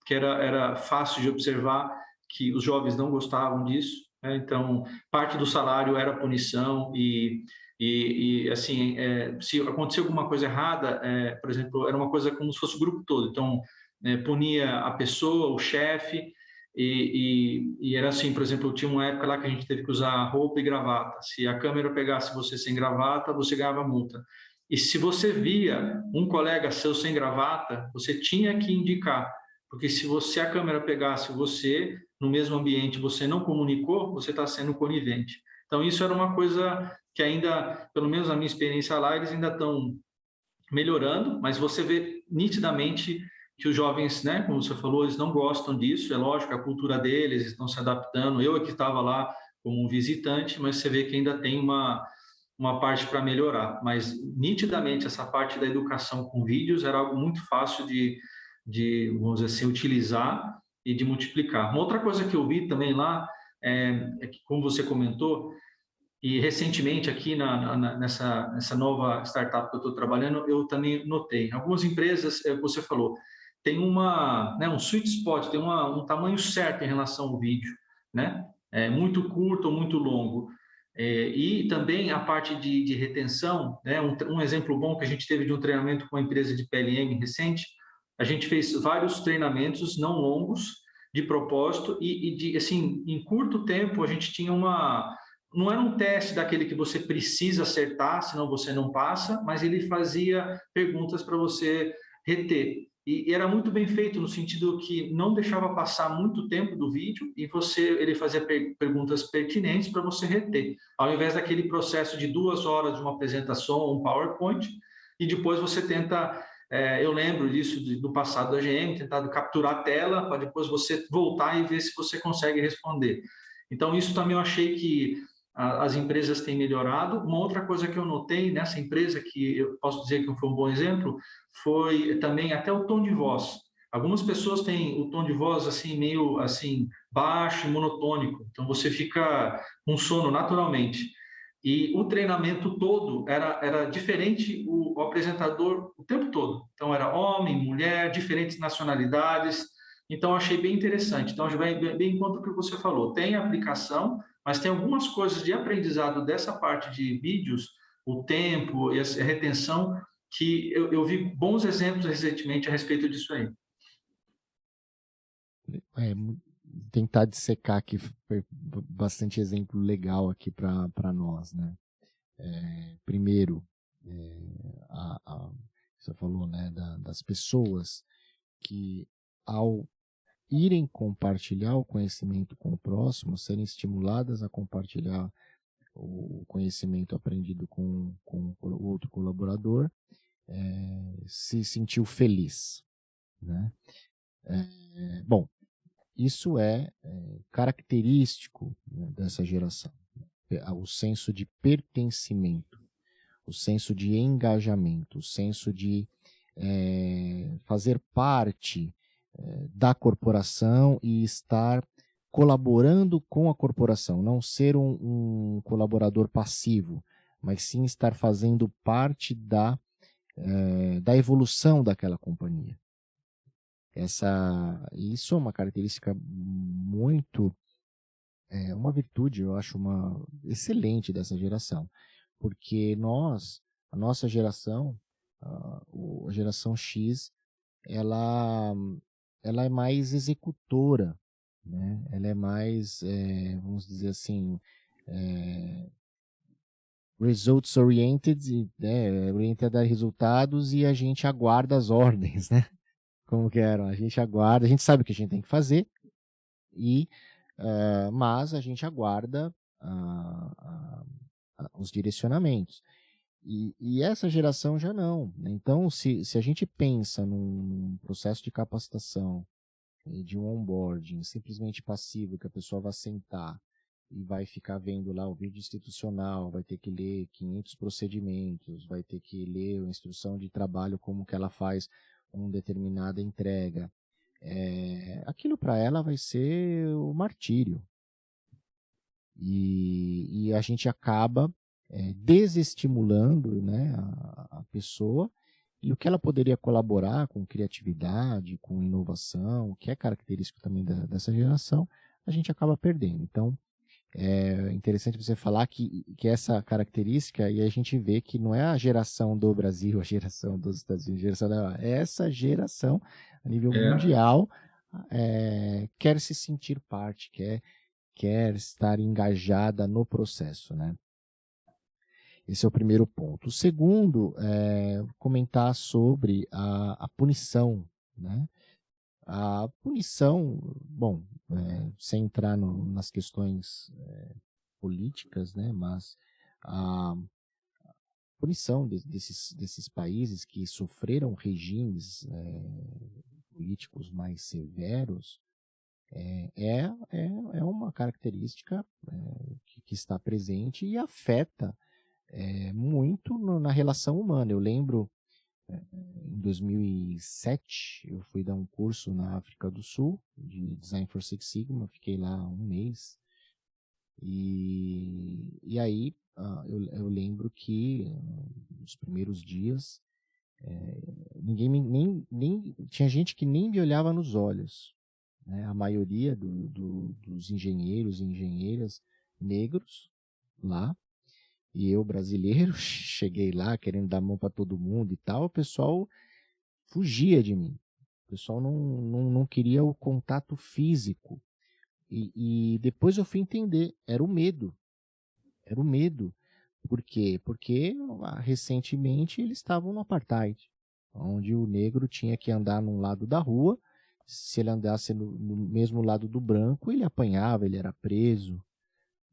que era fácil de observar que os jovens não gostavam disso, né? Então, parte do salário era punição e assim, se acontecia alguma coisa errada, por exemplo, era uma coisa como se fosse o grupo todo. Então, punia a pessoa, o chefe, e era assim, por exemplo, tinha uma época lá que a gente teve que usar roupa e gravata. Se a câmera pegasse você sem gravata, você ganhava multa. E se você via um colega seu sem gravata, você tinha que indicar, porque se a câmera pegasse você no mesmo ambiente, você não comunicou, você está sendo conivente. Então, isso era uma coisa que ainda, pelo menos na minha experiência lá, eles ainda estão melhorando, mas você vê nitidamente que os jovens, né, como você falou, eles não gostam disso. É lógico, a cultura deles, estão se adaptando. Eu aqui estava lá como um visitante, mas você vê que ainda tem uma parte para melhorar. Mas nitidamente essa parte da educação com vídeos era algo muito fácil vamos dizer assim, utilizar e de multiplicar. Uma outra coisa que eu vi também lá é que, como você comentou, e recentemente aqui nessa nova startup que eu estou trabalhando, eu também notei. Algumas empresas, você falou, tem um sweet spot, tem um tamanho certo em relação ao vídeo, né? Muito curto ou muito longo. E também a parte de retenção, né? Um exemplo bom que a gente teve de um treinamento com uma empresa de PLM recente, a gente fez vários treinamentos não longos, de propósito, assim, em curto tempo a gente tinha não era um teste daquele que você precisa acertar, senão você não passa, mas ele fazia perguntas para você reter. E era muito bem feito no sentido que não deixava passar muito tempo do vídeo e ele fazia perguntas pertinentes para você reter, ao invés daquele processo de 2 horas de uma apresentação ou um PowerPoint, e depois você tenta, eu lembro disso do passado da GM, tentado capturar a tela para depois você voltar e ver se você consegue responder. Então, isso também eu achei que as empresas têm melhorado. Uma outra coisa que eu notei nessa empresa, que eu posso dizer que foi um bom exemplo, foi também até o tom de voz. Algumas pessoas têm o tom de voz assim meio assim baixo e monotônico, então você fica com sono naturalmente. E o treinamento todo era diferente, o apresentador o tempo todo. Então, era homem, mulher, diferentes nacionalidades. Então, achei bem interessante. Então, já vai bem em conta o que você falou. Tem aplicação, mas tem algumas coisas de aprendizado dessa parte de vídeos, o tempo e a retenção, que eu vi bons exemplos recentemente a respeito disso aí. É, tentar dissecar aqui foi bastante exemplo legal aqui para nós, né? Primeiro, você falou, né, das pessoas que, ao irem compartilhar o conhecimento com o próximo, serem estimuladas a compartilhar o conhecimento aprendido com o outro colaborador, se sentiu feliz, né? Bom, isso é característico, né, dessa geração, o senso de pertencimento, o senso de engajamento, o senso de fazer parte da corporação e estar colaborando com a corporação, não ser um colaborador passivo, mas sim estar fazendo parte da evolução daquela companhia. Isso é uma característica muito, uma virtude, eu acho, excelente dessa geração, porque a nossa geração, a geração X, ela é mais executora, né? Ela é mais, vamos dizer assim, results oriented, né? Orientada a resultados, e a gente aguarda as ordens, né? Como que eram? A gente aguarda, a gente sabe o que a gente tem que fazer, mas a gente aguarda os direcionamentos. E essa geração já não, né? Então, se a gente pensa num processo de capacitação, de um onboarding simplesmente passivo, que a pessoa vai sentar e vai ficar vendo lá o vídeo institucional, vai ter que ler 500 procedimentos, vai ter que ler a instrução de trabalho, como que ela faz uma determinada entrega, aquilo para ela vai ser o martírio. E a gente acaba desestimulando, né, a pessoa, e o que ela poderia colaborar com criatividade, com inovação, que é característico também dessa geração, a gente acaba perdendo. Então, é interessante você falar que essa característica, e a gente vê que não é a geração do Brasil, a geração dos Estados Unidos, essa geração, a nível mundial, quer se sentir parte, quer estar engajada no processo, né? Esse é o primeiro ponto. O segundo é comentar sobre a punição, né? A punição, bom, sem entrar nas questões políticas, né? Mas a punição desses países que sofreram regimes políticos mais severos é uma característica que está presente e afeta muito na relação humana. Eu lembro, em 2007, eu fui dar um curso na África do Sul, de Design for Six Sigma, fiquei lá um mês, e aí eu lembro que nos primeiros dias, tinha gente que nem me olhava nos olhos, né? A maioria dos engenheiros e engenheiras negros lá, e eu, brasileiro, cheguei lá querendo dar a mão para todo mundo e tal, o pessoal fugia de mim. O pessoal não queria o contato físico. E depois eu fui entender, era o medo. Era o medo. Por quê? Porque recentemente eles estavam no apartheid, onde o negro tinha que andar num lado da rua, se ele andasse no mesmo lado do branco, ele apanhava, ele era preso,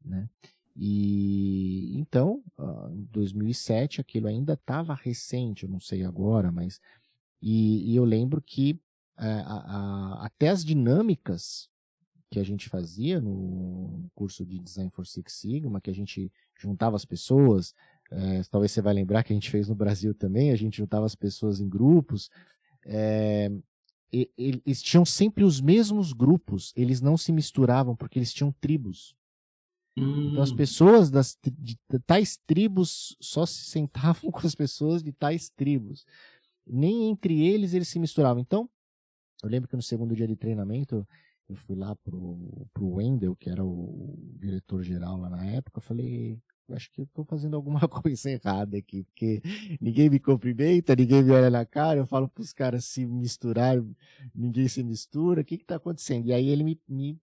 né? E então, em 2007, aquilo ainda estava recente, eu não sei agora, mas e eu lembro que até as dinâmicas que a gente fazia no curso de Design for Six Sigma, que a gente juntava as pessoas, talvez você vai lembrar que a gente fez no Brasil também, a gente juntava as pessoas em grupos, eles tinham sempre os mesmos grupos, eles não se misturavam porque eles tinham tribos. Então, as pessoas de tais tribos só se sentavam com as pessoas de tais tribos. Nem entre eles se misturavam. Então, eu lembro que no segundo dia de treinamento, eu fui lá pro Wendel, que era o diretor-geral lá na época, eu falei, eu acho que eu estou fazendo alguma coisa errada aqui, porque ninguém me cumprimenta, ninguém me olha na cara, eu falo para os caras se misturar, ninguém se mistura, o que está acontecendo? E aí ele me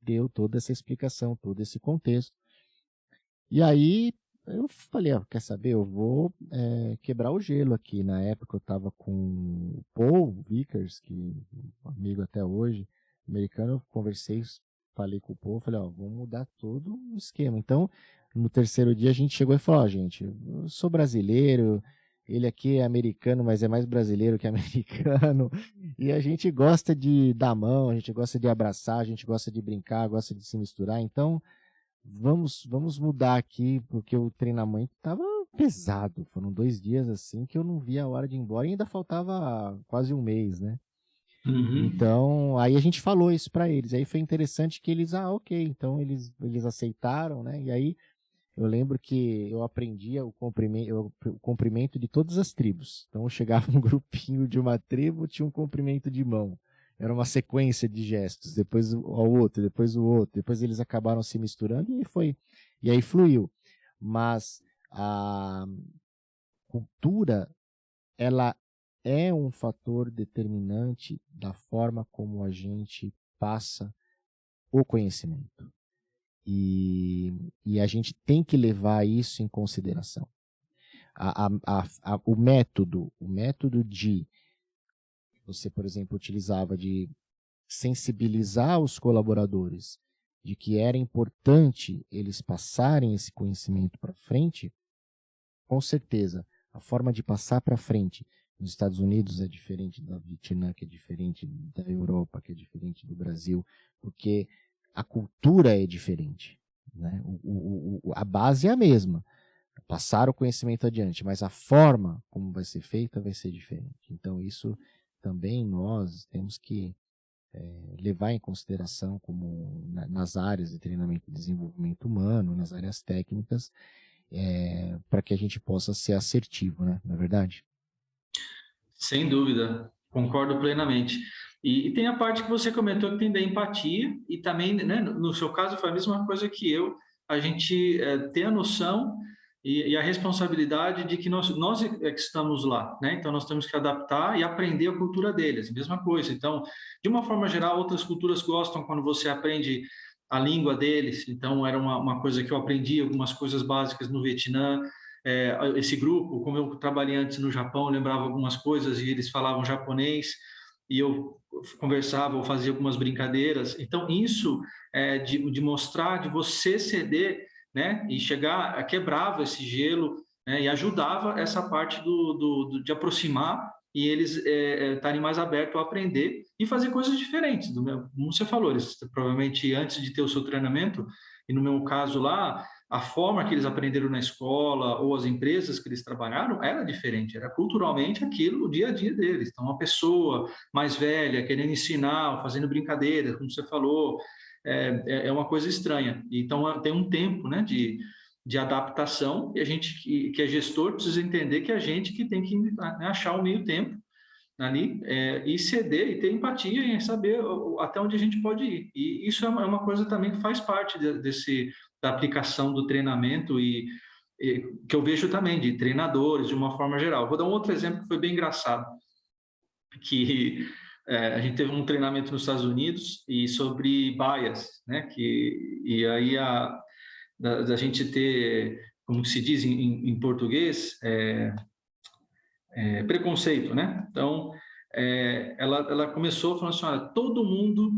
deu toda essa explicação, todo esse contexto. E aí eu falei, quer saber, eu vou quebrar o gelo aqui. Na época eu estava com o Paul Vickers, que é um amigo até hoje, americano, eu conversei, falei com o Paul, falei, vamos mudar todo o esquema. Então, no terceiro dia a gente chegou e falou, gente, eu sou brasileiro, ele aqui é americano, mas é mais brasileiro que americano, e a gente gosta de dar mão, a gente gosta de abraçar, a gente gosta de brincar, gosta de se misturar, então vamos mudar aqui, porque o treinamento estava pesado. Foram 2 dias assim que eu não via a hora de ir embora e ainda faltava quase um mês, né? Então, aí a gente falou isso para eles. Aí foi interessante que eles, ok, então eles aceitaram, né? E aí eu lembro que eu aprendia o cumprimento de todas as tribos. Então eu chegava um grupinho de uma tribo, tinha um cumprimento de mão. Era uma sequência de gestos, depois o outro, depois o outro, depois eles acabaram se misturando e aí fluiu. Mas a cultura, ela é um fator determinante da forma como a gente passa o conhecimento. E a gente tem que levar isso em consideração. O método de você, por exemplo, utilizava de sensibilizar os colaboradores de que era importante eles passarem esse conhecimento para frente, com certeza, a forma de passar para frente nos Estados Unidos é diferente da Vietnã, que é diferente da Europa, que é diferente do Brasil, porque a cultura é diferente, né? A base é a mesma, passar o conhecimento adiante, mas a forma como vai ser feita vai ser diferente. Então isso também nós temos que levar em consideração como nas áreas de treinamento e desenvolvimento humano, nas áreas técnicas, para que a gente possa ser assertivo, né? Não é verdade? Sem dúvida, concordo plenamente. E tem a parte que você comentou que tem da empatia e também, né, no seu caso foi a mesma coisa que eu, a gente ter a noção e a responsabilidade de que nós é que estamos lá, né? Então nós temos que adaptar e aprender a cultura deles, mesma coisa. Então, de uma forma geral, outras culturas gostam quando você aprende a língua deles. Então era uma coisa que eu aprendi, algumas coisas básicas no Vietnã. Esse grupo, como eu trabalhei antes no Japão, eu lembrava algumas coisas e eles falavam japonês e eu conversava ou fazia algumas brincadeiras. Então, isso de mostrar, de você ceder, né, e chegar, quebrava esse gelo, né, e ajudava essa parte de aproximar e eles estarem mais abertos a aprender e fazer coisas diferentes. Como você falou, eles provavelmente antes de ter o seu treinamento, e no meu caso lá, a forma que eles aprenderam na escola ou as empresas que eles trabalharam era diferente, era culturalmente aquilo, o dia a dia deles. Então, uma pessoa mais velha querendo ensinar, fazendo brincadeira, como você falou, é uma coisa estranha. Então, tem um tempo, né, de adaptação e a gente que é gestor precisa entender que a gente que tem que, né, achar o meio tempo ali e ceder e ter empatia em saber até onde a gente pode ir. E isso é uma coisa também que faz parte da aplicação do treinamento e que eu vejo também de treinadores de uma forma geral. Vou dar um outro exemplo que foi bem engraçado, que a gente teve um treinamento nos Estados Unidos e sobre bias, né? E aí da gente ter, como se diz em português, preconceito, né? Então, ela começou falando assim, olha, todo mundo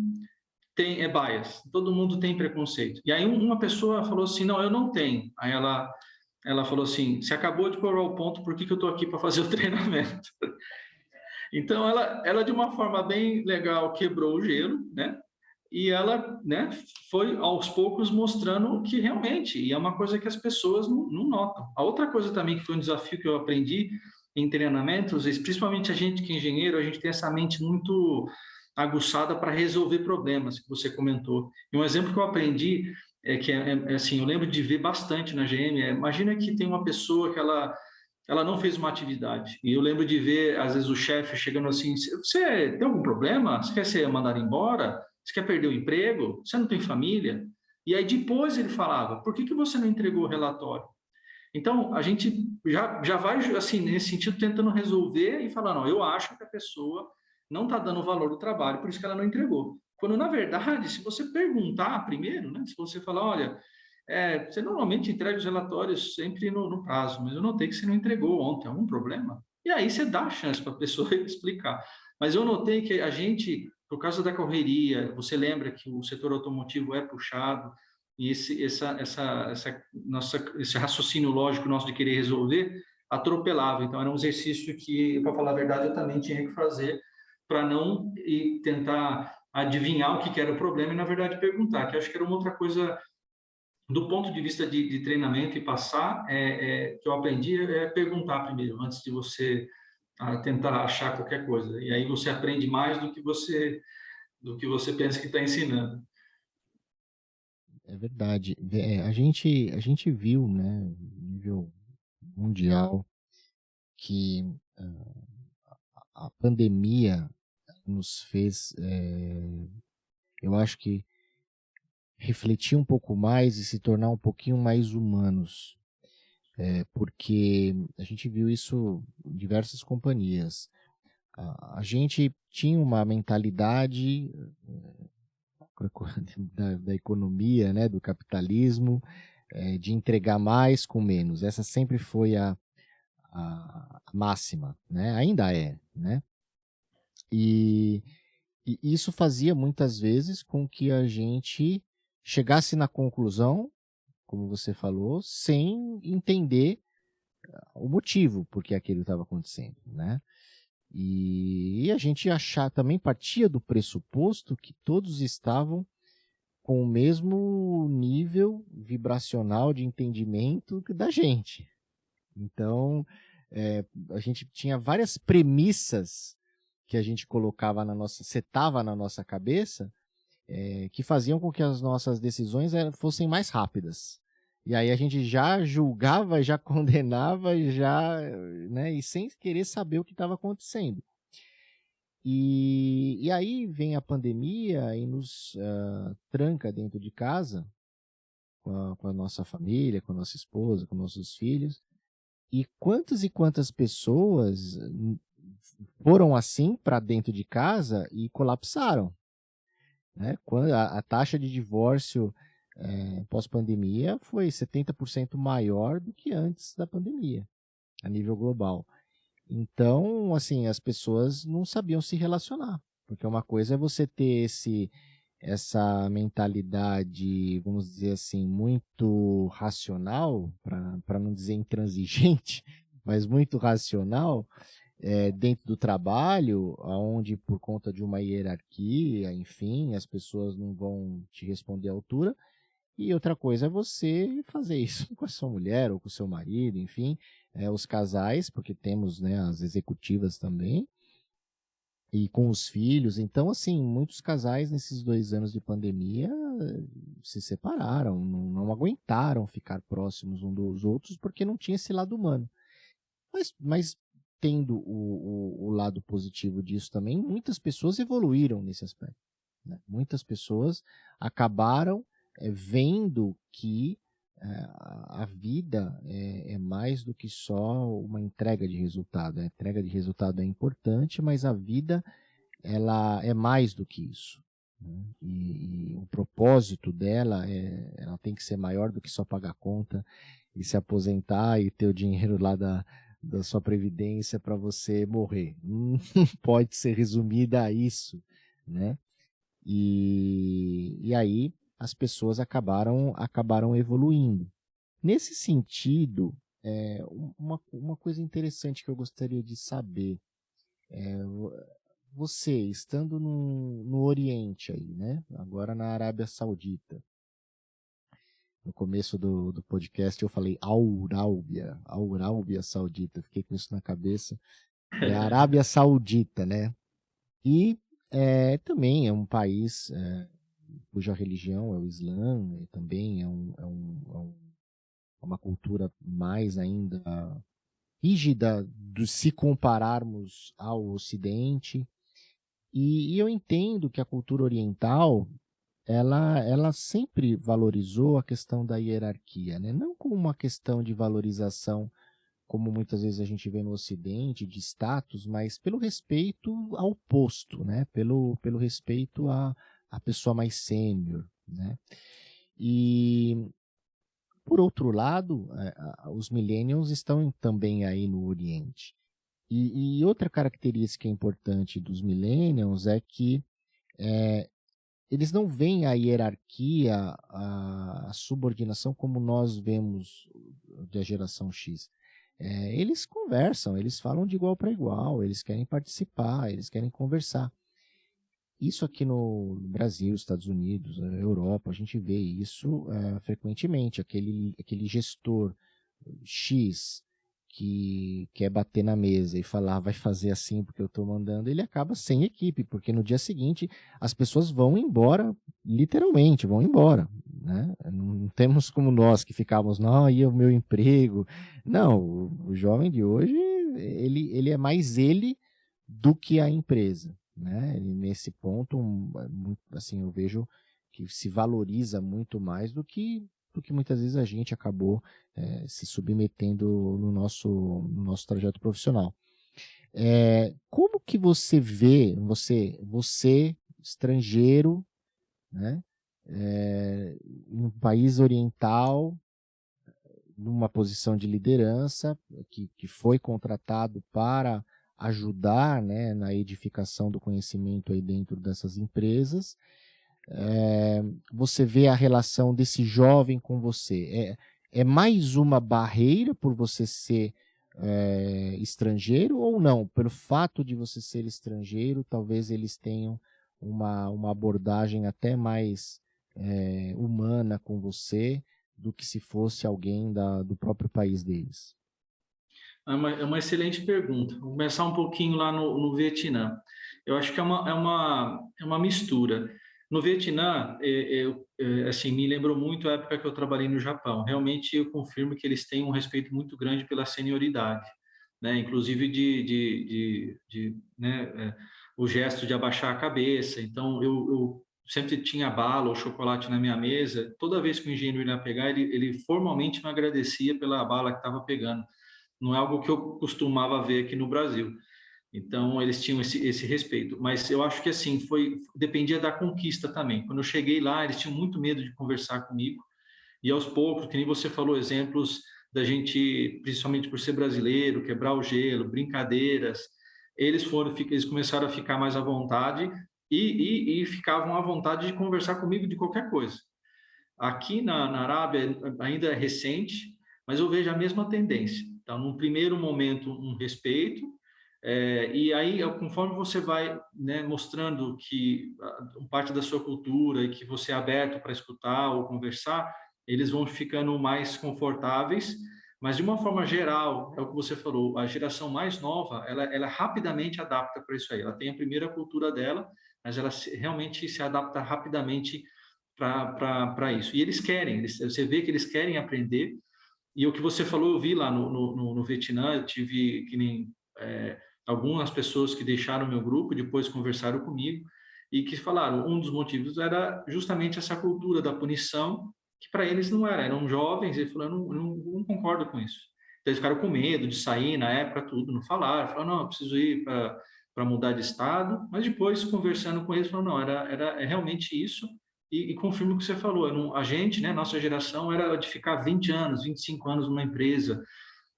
tem bias, todo mundo tem preconceito. E aí uma pessoa falou assim, não, eu não tenho. Aí ela falou assim, você acabou de provar o ponto, por que eu estou aqui para fazer o treinamento? Então, ela de uma forma bem legal quebrou o gelo, né? E ela, né, foi aos poucos mostrando que realmente, e é uma coisa que as pessoas não notam. A outra coisa também que foi um desafio que eu aprendi em treinamentos, principalmente a gente que é engenheiro, a gente tem essa mente muito aguçada para resolver problemas, que você comentou. E um exemplo que eu aprendi assim, eu lembro de ver bastante na GM. Imagina que tem uma pessoa que ela não fez uma atividade. E eu lembro de ver, às vezes, o chefe chegando assim: você tem algum problema? Você quer ser mandado embora? Você quer perder o emprego? Você não tem família? E aí depois ele falava: por que você não entregou o relatório? Então, a gente já vai, assim, nesse sentido, tentando resolver e falar: não, eu acho que a pessoa não está dando valor do trabalho, por isso que ela não entregou. Quando, na verdade, se você perguntar primeiro, né, se você falar: olha, você normalmente entrega os relatórios sempre no prazo, mas eu notei que você não entregou ontem, algum problema? E aí você dá a chance para a pessoa explicar. Mas eu notei que a gente, por causa da correria, você lembra que o setor automotivo é puxado, e esse raciocínio lógico nosso de querer resolver atropelava. Então, era um exercício que, para falar a verdade, eu também tinha que fazer para não tentar adivinhar o que era o problema e, na verdade, perguntar, que eu acho que era uma outra coisa do ponto de vista de treinamento e passar, que eu aprendi é perguntar primeiro, antes de você tentar achar qualquer coisa. E aí você aprende mais do que você pensa que está ensinando. É verdade. A gente viu, né, nível mundial, que a pandemia nos fez, eu acho que refletir um pouco mais e se tornar um pouquinho mais humanos, porque a gente viu isso em diversas companhias. A gente tinha uma mentalidade da economia, né, do capitalismo, de entregar mais com menos. Essa sempre foi a máxima, né? Ainda é, né? E, e isso fazia muitas vezes com que a gente chegasse na conclusão, como você falou, sem entender o motivo por que aquilo estava acontecendo, né? E a gente também partia do pressuposto que todos estavam com o mesmo nível vibracional de entendimento que da gente. Então, a gente tinha várias premissas que a gente setava na nossa cabeça, que faziam com que as nossas decisões fossem mais rápidas. E aí a gente já julgava, já condenava, né, e sem querer saber o que estava acontecendo. E aí vem a pandemia e nos tranca dentro de casa, com a nossa família, com a nossa esposa, com nossos filhos. E quantas pessoas foram assim para dentro de casa e colapsaram, né? Quando a taxa de divórcio pós-pandemia foi 70% maior do que antes da pandemia, a nível global. Então, assim, as pessoas não sabiam se relacionar, porque uma coisa é você ter essa mentalidade, vamos dizer assim, muito racional, para não dizer intransigente, mas muito racional, dentro do trabalho, onde por conta de uma hierarquia, enfim, as pessoas não vão te responder à altura. E outra coisa é você fazer isso com a sua mulher ou com o seu marido, enfim, os casais, porque temos, né, as executivas também, e com os filhos. Então, assim, muitos casais nesses 2 anos de pandemia se separaram, não aguentaram ficar próximos uns dos outros porque não tinha esse lado humano. Mas tendo o lado positivo disso também, muitas pessoas evoluíram nesse aspecto, né? Muitas pessoas acabaram vendo que a vida é mais do que só uma entrega de resultado. A entrega de resultado é importante, mas a vida ela é mais do que isso, né? E o propósito dela ela tem que ser maior do que só pagar conta e se aposentar e ter o dinheiro lá da sua previdência para você morrer. Não pode ser resumida a isso, né? E aí as pessoas acabaram evoluindo. Nesse sentido, uma coisa interessante que eu gostaria de saber, você estando no Oriente aí, né? Agora na Arábia Saudita. No começo do podcast eu falei Arábia Saudita, fiquei com isso na cabeça. É a Arábia Saudita, né? E também é um país cuja religião é o Islã, e também é uma cultura mais ainda rígida se compararmos ao Ocidente. E eu entendo que a cultura oriental, ela sempre valorizou a questão da hierarquia, né? Não como uma questão de valorização, como muitas vezes a gente vê no Ocidente, de status, mas pelo respeito ao posto, né? Pelo respeito à pessoa mais sênior, né? E, por outro lado, os millennials estão também aí no Oriente. E outra característica importante dos millennials é que eles não veem a hierarquia, a subordinação como nós vemos da geração X. Eles conversam, eles falam de igual para igual, eles querem participar, eles querem conversar. Isso aqui no Brasil, Estados Unidos, Europa, a gente vê isso frequentemente. Aquele gestor X que quer bater na mesa e falar vai fazer assim porque eu estou mandando, ele acaba sem equipe, porque no dia seguinte as pessoas vão embora, literalmente, vão embora. Né? Não temos como nós que ficávamos, não, e o meu emprego. Não, o jovem de hoje, ele é mais ele do que a empresa. Né? E nesse ponto, assim, eu vejo que se valoriza muito mais do que muitas vezes a gente acabou se submetendo no nosso trajeto profissional. Como que você vê, você estrangeiro, né, em um país oriental, numa posição de liderança, que foi contratado para ajudar, né, na edificação do conhecimento aí dentro dessas empresas, você vê a relação desse jovem com você? É mais uma barreira por você ser estrangeiro ou não? Pelo fato de você ser estrangeiro, talvez eles tenham uma abordagem até mais humana com você do que se fosse alguém do próprio país deles. É uma excelente pergunta. Vou começar um pouquinho lá no Vietnã. Eu acho que é uma mistura. No Vietnã, assim, me lembrou muito a época que eu trabalhei no Japão. Realmente, eu confirmo que eles têm um respeito muito grande pela senioridade, né? Inclusive né, o gesto de abaixar a cabeça. Então, eu sempre tinha bala ou chocolate na minha mesa. Toda vez que o engenheiro ia pegar, ele formalmente me agradecia pela bala que estava pegando. Não é algo que eu costumava ver aqui no Brasil. Então, eles tinham esse respeito. Mas eu acho que, assim, dependia da conquista também. Quando eu cheguei lá, eles tinham muito medo de conversar comigo. E aos poucos, que nem você falou, exemplos da gente, principalmente por ser brasileiro, quebrar o gelo, brincadeiras, eles começaram a ficar mais à vontade e ficavam à vontade de conversar comigo de qualquer coisa. Aqui na Arábia ainda é recente, mas eu vejo a mesma tendência. Então, num primeiro momento, um respeito, e aí, conforme você vai, né, mostrando que parte da sua cultura e que você é aberto para escutar ou conversar, eles vão ficando mais confortáveis. Mas, de uma forma geral, é o que você falou, a geração mais nova, ela rapidamente adapta para isso aí. Ela tem a primeira cultura dela, mas ela realmente se adapta rapidamente para isso. E eles querem, você vê que eles querem aprender. E o que você falou, eu vi lá no Vietnã, eu tive que nem algumas pessoas que deixaram o meu grupo, depois conversaram comigo, e que falaram, um dos motivos era justamente essa cultura da punição, que para eles não era, eram jovens, e falaram, não concordo com isso. Então eles ficaram com medo de sair na época, tudo, não falaram, não, eu preciso ir para mudar de estado, mas depois, conversando com eles, falaram, não, era realmente isso, e confirmo o que você falou, a gente, né, nossa geração, era de ficar 20 anos, 25 anos numa empresa,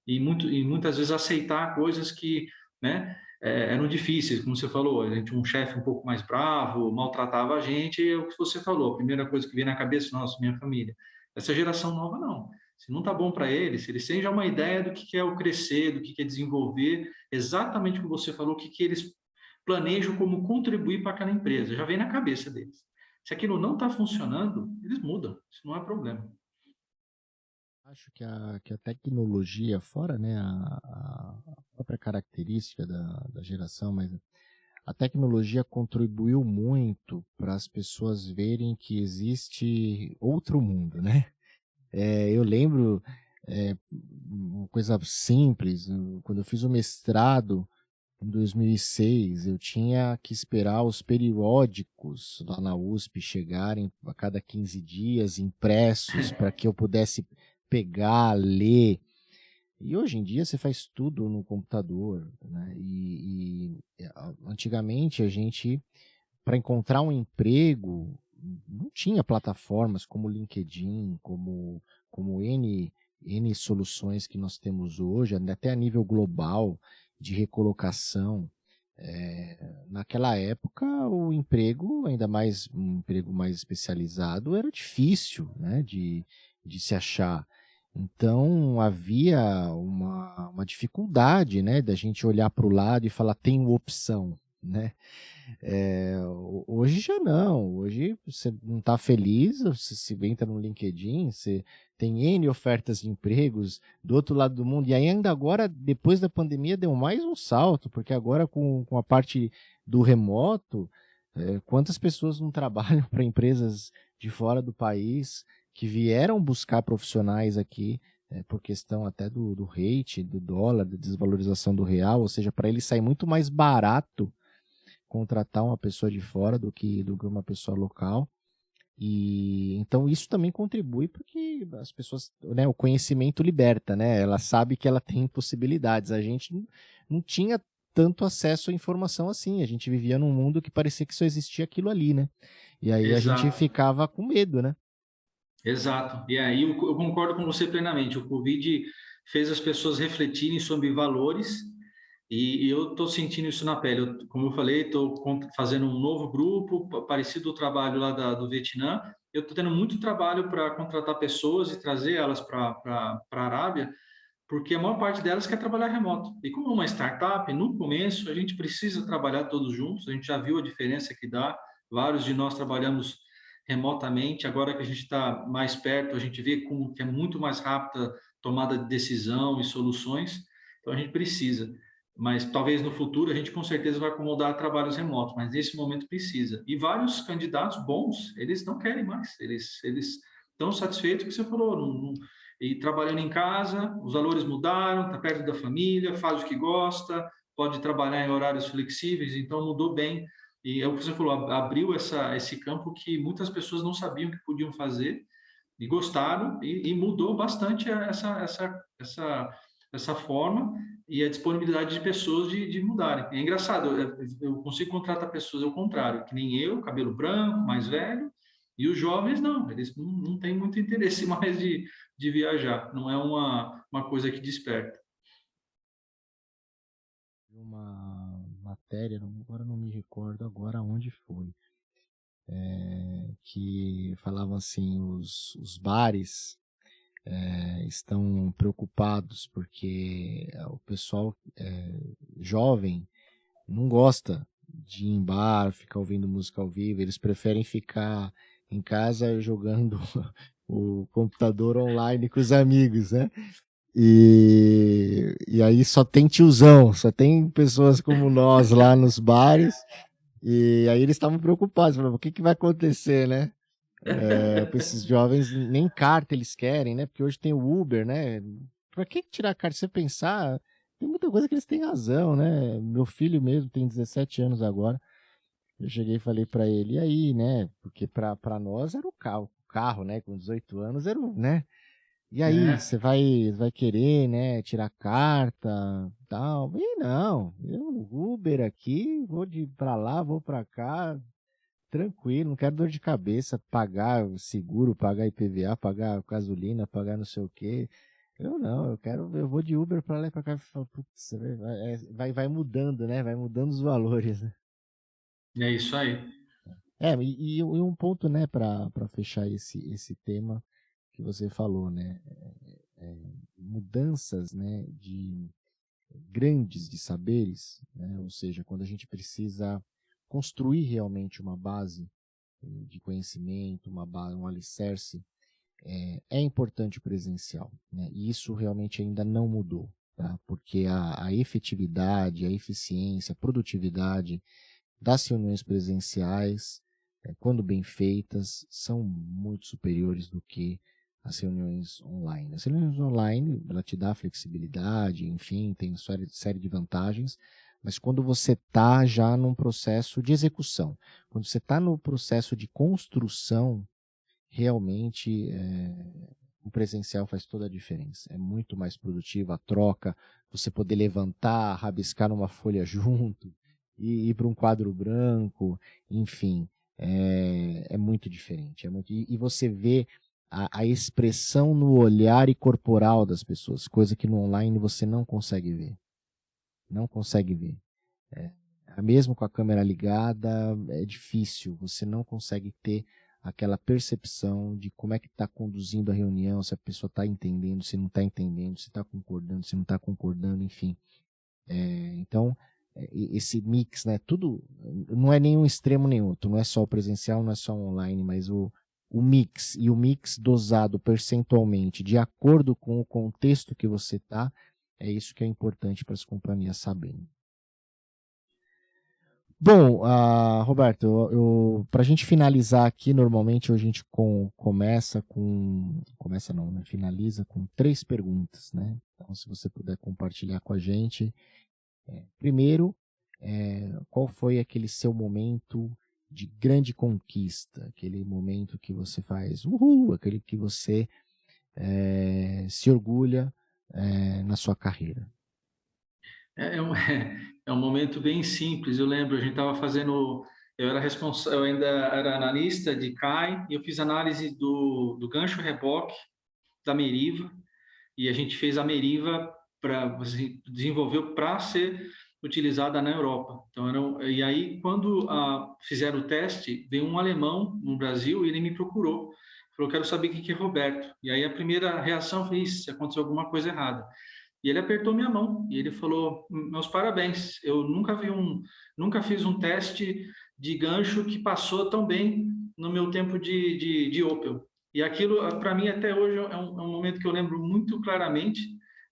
e muitas vezes aceitar coisas que, né, eram difíceis, como você falou, a gente um chefe um pouco mais bravo, maltratava a gente, e é o que você falou, a primeira coisa que vem na cabeça, nossa, minha família. Essa geração nova, não. Se não está bom para eles, se eles têm já uma ideia do que é o crescer, do que é desenvolver, exatamente como você falou, o que eles planejam como contribuir para aquela empresa, já vem na cabeça deles. Se aquilo não está funcionando, eles mudam, isso não é problema. Acho que a tecnologia, fora, né, a própria característica da geração, mas a tecnologia contribuiu muito para as pessoas verem que existe outro mundo, né? Eu lembro uma coisa simples, quando eu fiz o mestrado em 2006, eu tinha que esperar os periódicos lá na USP chegarem a cada 15 dias, impressos, para que eu pudesse pegar, ler. E hoje em dia você faz tudo no computador, né? Antigamente a gente, para encontrar um emprego, não tinha plataformas como LinkedIn, como N soluções que nós temos hoje, até a nível global de recolocação. Naquela época, o emprego, ainda mais um emprego mais especializado, era difícil, né, de se achar. Então, havia uma dificuldade, né, da gente olhar para o lado e falar, tem opção, né? Hoje já não. Hoje você não está feliz, você se entra no LinkedIn, você tem N ofertas de empregos do outro lado do mundo. E ainda agora, depois da pandemia, deu mais um salto, porque agora com a parte do remoto, quantas pessoas não trabalham para empresas de fora do país que vieram buscar profissionais aqui, por questão até do rate, do dólar, da desvalorização do real, ou seja, para ele sair muito mais barato contratar uma pessoa de fora do que uma pessoa local. E então isso também contribui porque as pessoas, né, o conhecimento liberta, né? Ela sabe que ela tem possibilidades. A gente não tinha tanto acesso à informação assim. A gente vivia num mundo que parecia que só existia aquilo ali, né? E aí a gente Exato. ficava com medo, né? Exato. E aí eu concordo com você plenamente. O Covid fez as pessoas refletirem sobre valores e eu estou sentindo isso na pele. Como eu falei, estou fazendo um novo grupo, parecido ao trabalho lá do Vietnã. Eu estou tendo muito trabalho para contratar pessoas e trazer elas para a Arábia, porque a maior parte delas quer trabalhar remoto. E como é uma startup, no começo a gente precisa trabalhar todos juntos, a gente já viu a diferença que dá, vários de nós trabalhamos remotamente, agora que a gente está mais perto, a gente vê como que é muito mais rápida a tomada de decisão e soluções, então a gente precisa. Mas talvez no futuro a gente com certeza vai acomodar trabalhos remotos, mas nesse momento precisa. E vários candidatos bons, eles não querem mais, eles estão satisfeitos com o que você falou, e trabalhando em casa, os valores mudaram, está perto da família, faz o que gosta, pode trabalhar em horários flexíveis, então mudou bem. E é o que você falou, abriu esse campo que muitas pessoas não sabiam que podiam fazer e gostaram, e mudou bastante essa forma e a disponibilidade de pessoas de mudarem. É engraçado, eu consigo contratar pessoas ao contrário, que nem eu, cabelo branco, mais velho, e os jovens não, eles não têm muito interesse mais de viajar, não é uma coisa que desperta. Uma matéria, agora não me recordo agora onde foi, que falavam assim, os bares estão preocupados porque o pessoal jovem não gosta de ir em bar, ficar ouvindo música ao vivo, eles preferem ficar em casa jogando o computador online com os amigos, né? E aí só tem tiozão, só tem pessoas como nós lá nos bares, e aí eles estavam preocupados, falavam, o que que vai acontecer, né? Esses jovens nem carta eles querem, né? Porque hoje tem o Uber, né? Pra que tirar carta? Se você pensar, tem muita coisa que eles têm razão, né? Meu filho mesmo tem 17 anos agora. Eu cheguei e falei pra ele, e aí, né? Porque pra nós era o carro, né? Com 18 anos era o, né? E aí, É, você vai querer, né? Tirar carta, tal? E não, eu Uber aqui, vou pra lá, vou pra cá, tranquilo, não quero dor de cabeça, pagar seguro, pagar IPVA, pagar gasolina, pagar não sei o quê. Eu não, eu vou de Uber pra lá e pra cá e falo, putz, vai mudando, né? Vai mudando os valores, né? é isso aí. E um ponto, né, para fechar esse tema que você falou, né? Mudanças, né, de grandes de saberes, né? Ou seja, quando a gente precisa construir realmente uma base de conhecimento, um alicerce, é importante o presencial, né? E isso realmente ainda não mudou, tá? Porque a efetividade, a eficiência, a produtividade das reuniões presenciais, quando bem feitas, são muito superiores do que as reuniões online. As reuniões online, ela te dá flexibilidade, enfim, tem série de vantagens, mas quando você está já num processo de execução, quando você está no processo de construção, realmente o presencial faz toda a diferença. É muito mais produtivo a troca, você poder levantar, rabiscar numa folha junto, e ir para um quadro branco, enfim, é muito diferente. E você vê a expressão no olhar e corporal das pessoas, coisa que no online você não consegue ver. Não consegue ver. Mesmo com a câmera ligada, é difícil, você não consegue ter aquela percepção de como é que está conduzindo a reunião, se a pessoa está entendendo, se não está entendendo, se está concordando, se não está concordando, enfim. Então, esse mix, né, tudo, não é nenhum extremo nem outro, não é só o presencial, não é só o online, mas o mix, e o mix dosado percentualmente, de acordo com o contexto que você está, é isso que é importante para as companhias saberem. Bom, Roberto, para a gente finalizar aqui, normalmente a gente começa com... Começa não, né? Finaliza com 3 perguntas, né? Então, se você puder compartilhar com a gente. Primeiro, qual foi aquele seu momento de grande conquista? Aquele momento que você faz, uhul, aquele que você se orgulha na sua carreira. É um momento bem simples. Eu lembro, a gente estava fazendo, eu ainda era analista de CAI e eu fiz análise do gancho reboque da Meriva, e a gente fez a Meriva desenvolveu para ser utilizada na Europa. Então, e aí quando fizeram o teste, veio um alemão no Brasil e ele me procurou. Falou, quero saber o que é Roberto. E aí a primeira reação foi isso, se aconteceu alguma coisa errada. E ele apertou minha mão e ele falou: meus parabéns, eu nunca fiz um teste de gancho que passou tão bem no meu tempo de Opel. E aquilo, para mim, até hoje é um momento que eu lembro muito claramente,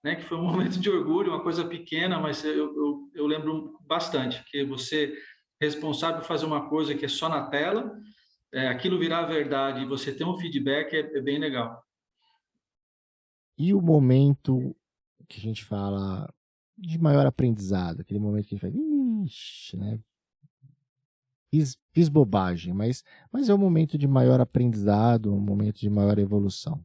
né? Que foi um momento de orgulho, uma coisa pequena, mas eu lembro bastante, que você responsável por fazer uma coisa que é só na tela, aquilo virar verdade e você ter um feedback é bem legal. E o momento que a gente fala de maior aprendizado, aquele momento que a gente fala, ixi, né? Fiz bobagem, mas é um momento de maior aprendizado, um momento de maior evolução.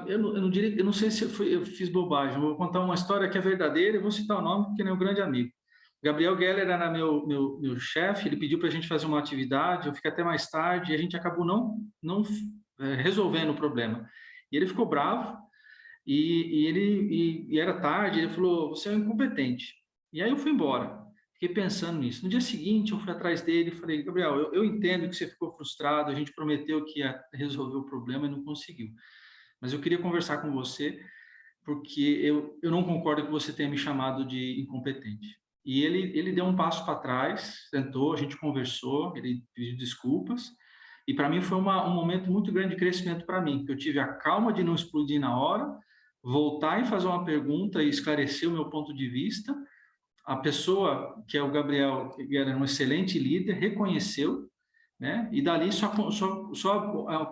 Eu não diria, eu não sei se eu fiz bobagem. Eu vou contar uma história que é verdadeira e vou citar o nome porque ele é um grande amigo. Gabriel Geller era meu chefe, ele pediu para a gente fazer uma atividade, eu fiquei até mais tarde e a gente acabou não resolvendo o problema. E ele ficou bravo e era tarde, ele falou, você é um incompetente. E aí eu fui embora, fiquei pensando nisso. No dia seguinte eu fui atrás dele e falei, Gabriel, eu entendo que você ficou frustrado, a gente prometeu que ia resolver o problema e não conseguiu. Mas eu queria conversar com você porque eu não concordo que você tenha me chamado de incompetente. E ele deu um passo para trás, sentou, a gente conversou, ele pediu desculpas, e para mim foi um momento muito grande de crescimento para mim, que eu tive a calma de não explodir na hora, voltar e fazer uma pergunta e esclarecer o meu ponto de vista. A pessoa, que é o Gabriel, que era um excelente líder, reconheceu, né? E dali só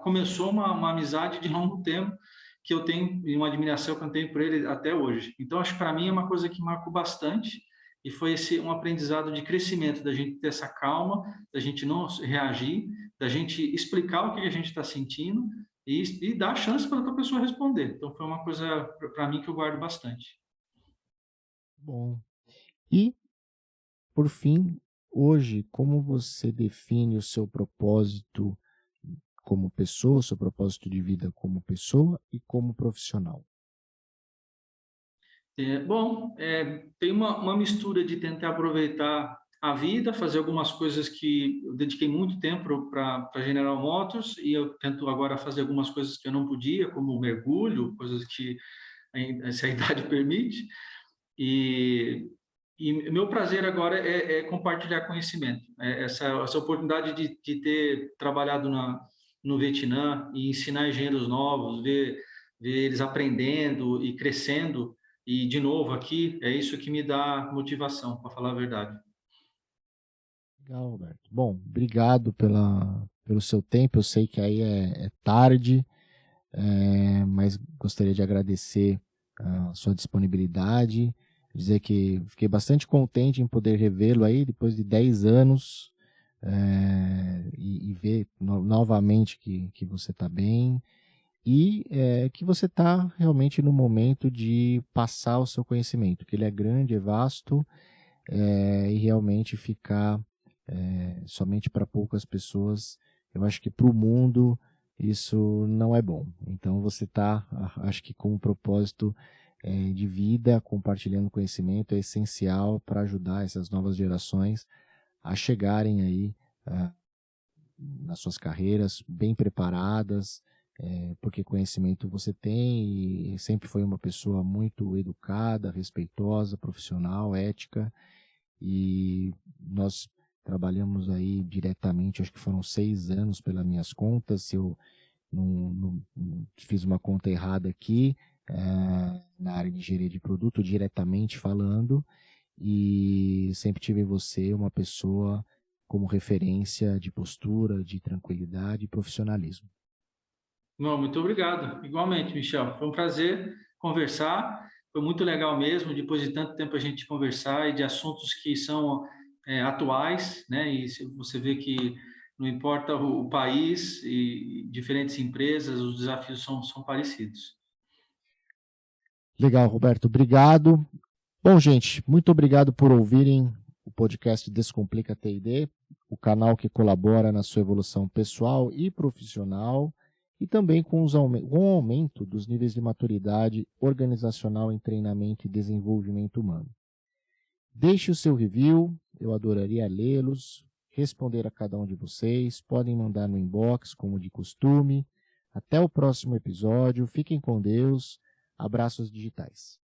começou uma amizade de longo tempo que eu tenho e uma admiração que eu tenho por ele até hoje. Então, acho que para mim é uma coisa que marcou bastante e foi um aprendizado de crescimento, da gente ter essa calma, da gente não reagir, da gente explicar o que a gente está sentindo e dar chance para outra pessoa responder. Então, foi uma coisa para mim que eu guardo bastante. Bom. E, por fim, hoje, como você define o seu propósito como pessoa, seu propósito de vida como pessoa e como profissional? Tem uma mistura de tentar aproveitar a vida, fazer algumas coisas que eu dediquei muito tempo para General Motors e eu tento agora fazer algumas coisas que eu não podia, como mergulho, coisas que se a idade permite. E, e meu prazer agora é compartilhar conhecimento. Essa oportunidade de ter trabalhado no Vietnã e ensinar engenheiros novos, ver eles aprendendo e crescendo, e de novo aqui, é isso que me dá motivação, para falar a verdade. Legal, Roberto. Bom, obrigado pelo seu tempo. Eu sei que aí é tarde, mas gostaria de agradecer a sua disponibilidade, dizer que fiquei bastante contente em poder revê-lo aí depois de 10 anos, e ver novamente que você está bem e que você está realmente no momento de passar o seu conhecimento, que ele é grande, é vasto, e realmente ficar somente para poucas pessoas, eu acho que para o mundo isso não é bom. Então você está, acho que com um propósito de vida, compartilhando conhecimento, é essencial para ajudar essas novas gerações a chegarem aí nas suas carreiras bem preparadas, porque conhecimento você tem e sempre foi uma pessoa muito educada, respeitosa, profissional, ética, e nós trabalhamos aí diretamente, acho que foram 6 anos pelas minhas contas, se eu não fiz uma conta errada aqui, na área de engenharia de produto, diretamente falando, e sempre tive em você uma pessoa como referência de postura, de tranquilidade e profissionalismo. Não, muito obrigado. Igualmente, Michel. Foi um prazer conversar. Foi muito legal mesmo, depois de tanto tempo a gente conversar e de assuntos que são atuais, né? E você vê que não importa o país e diferentes empresas, os desafios são parecidos. Legal, Roberto, obrigado. Bom, gente, muito obrigado por ouvirem o podcast Descomplica TD, o canal que colabora na sua evolução pessoal e profissional e também com o aumento dos níveis de maturidade organizacional em treinamento e desenvolvimento humano. Deixe o seu review, eu adoraria lê-los, responder a cada um de vocês, podem mandar no inbox, como de costume. Até o próximo episódio, fiquem com Deus, abraços digitais.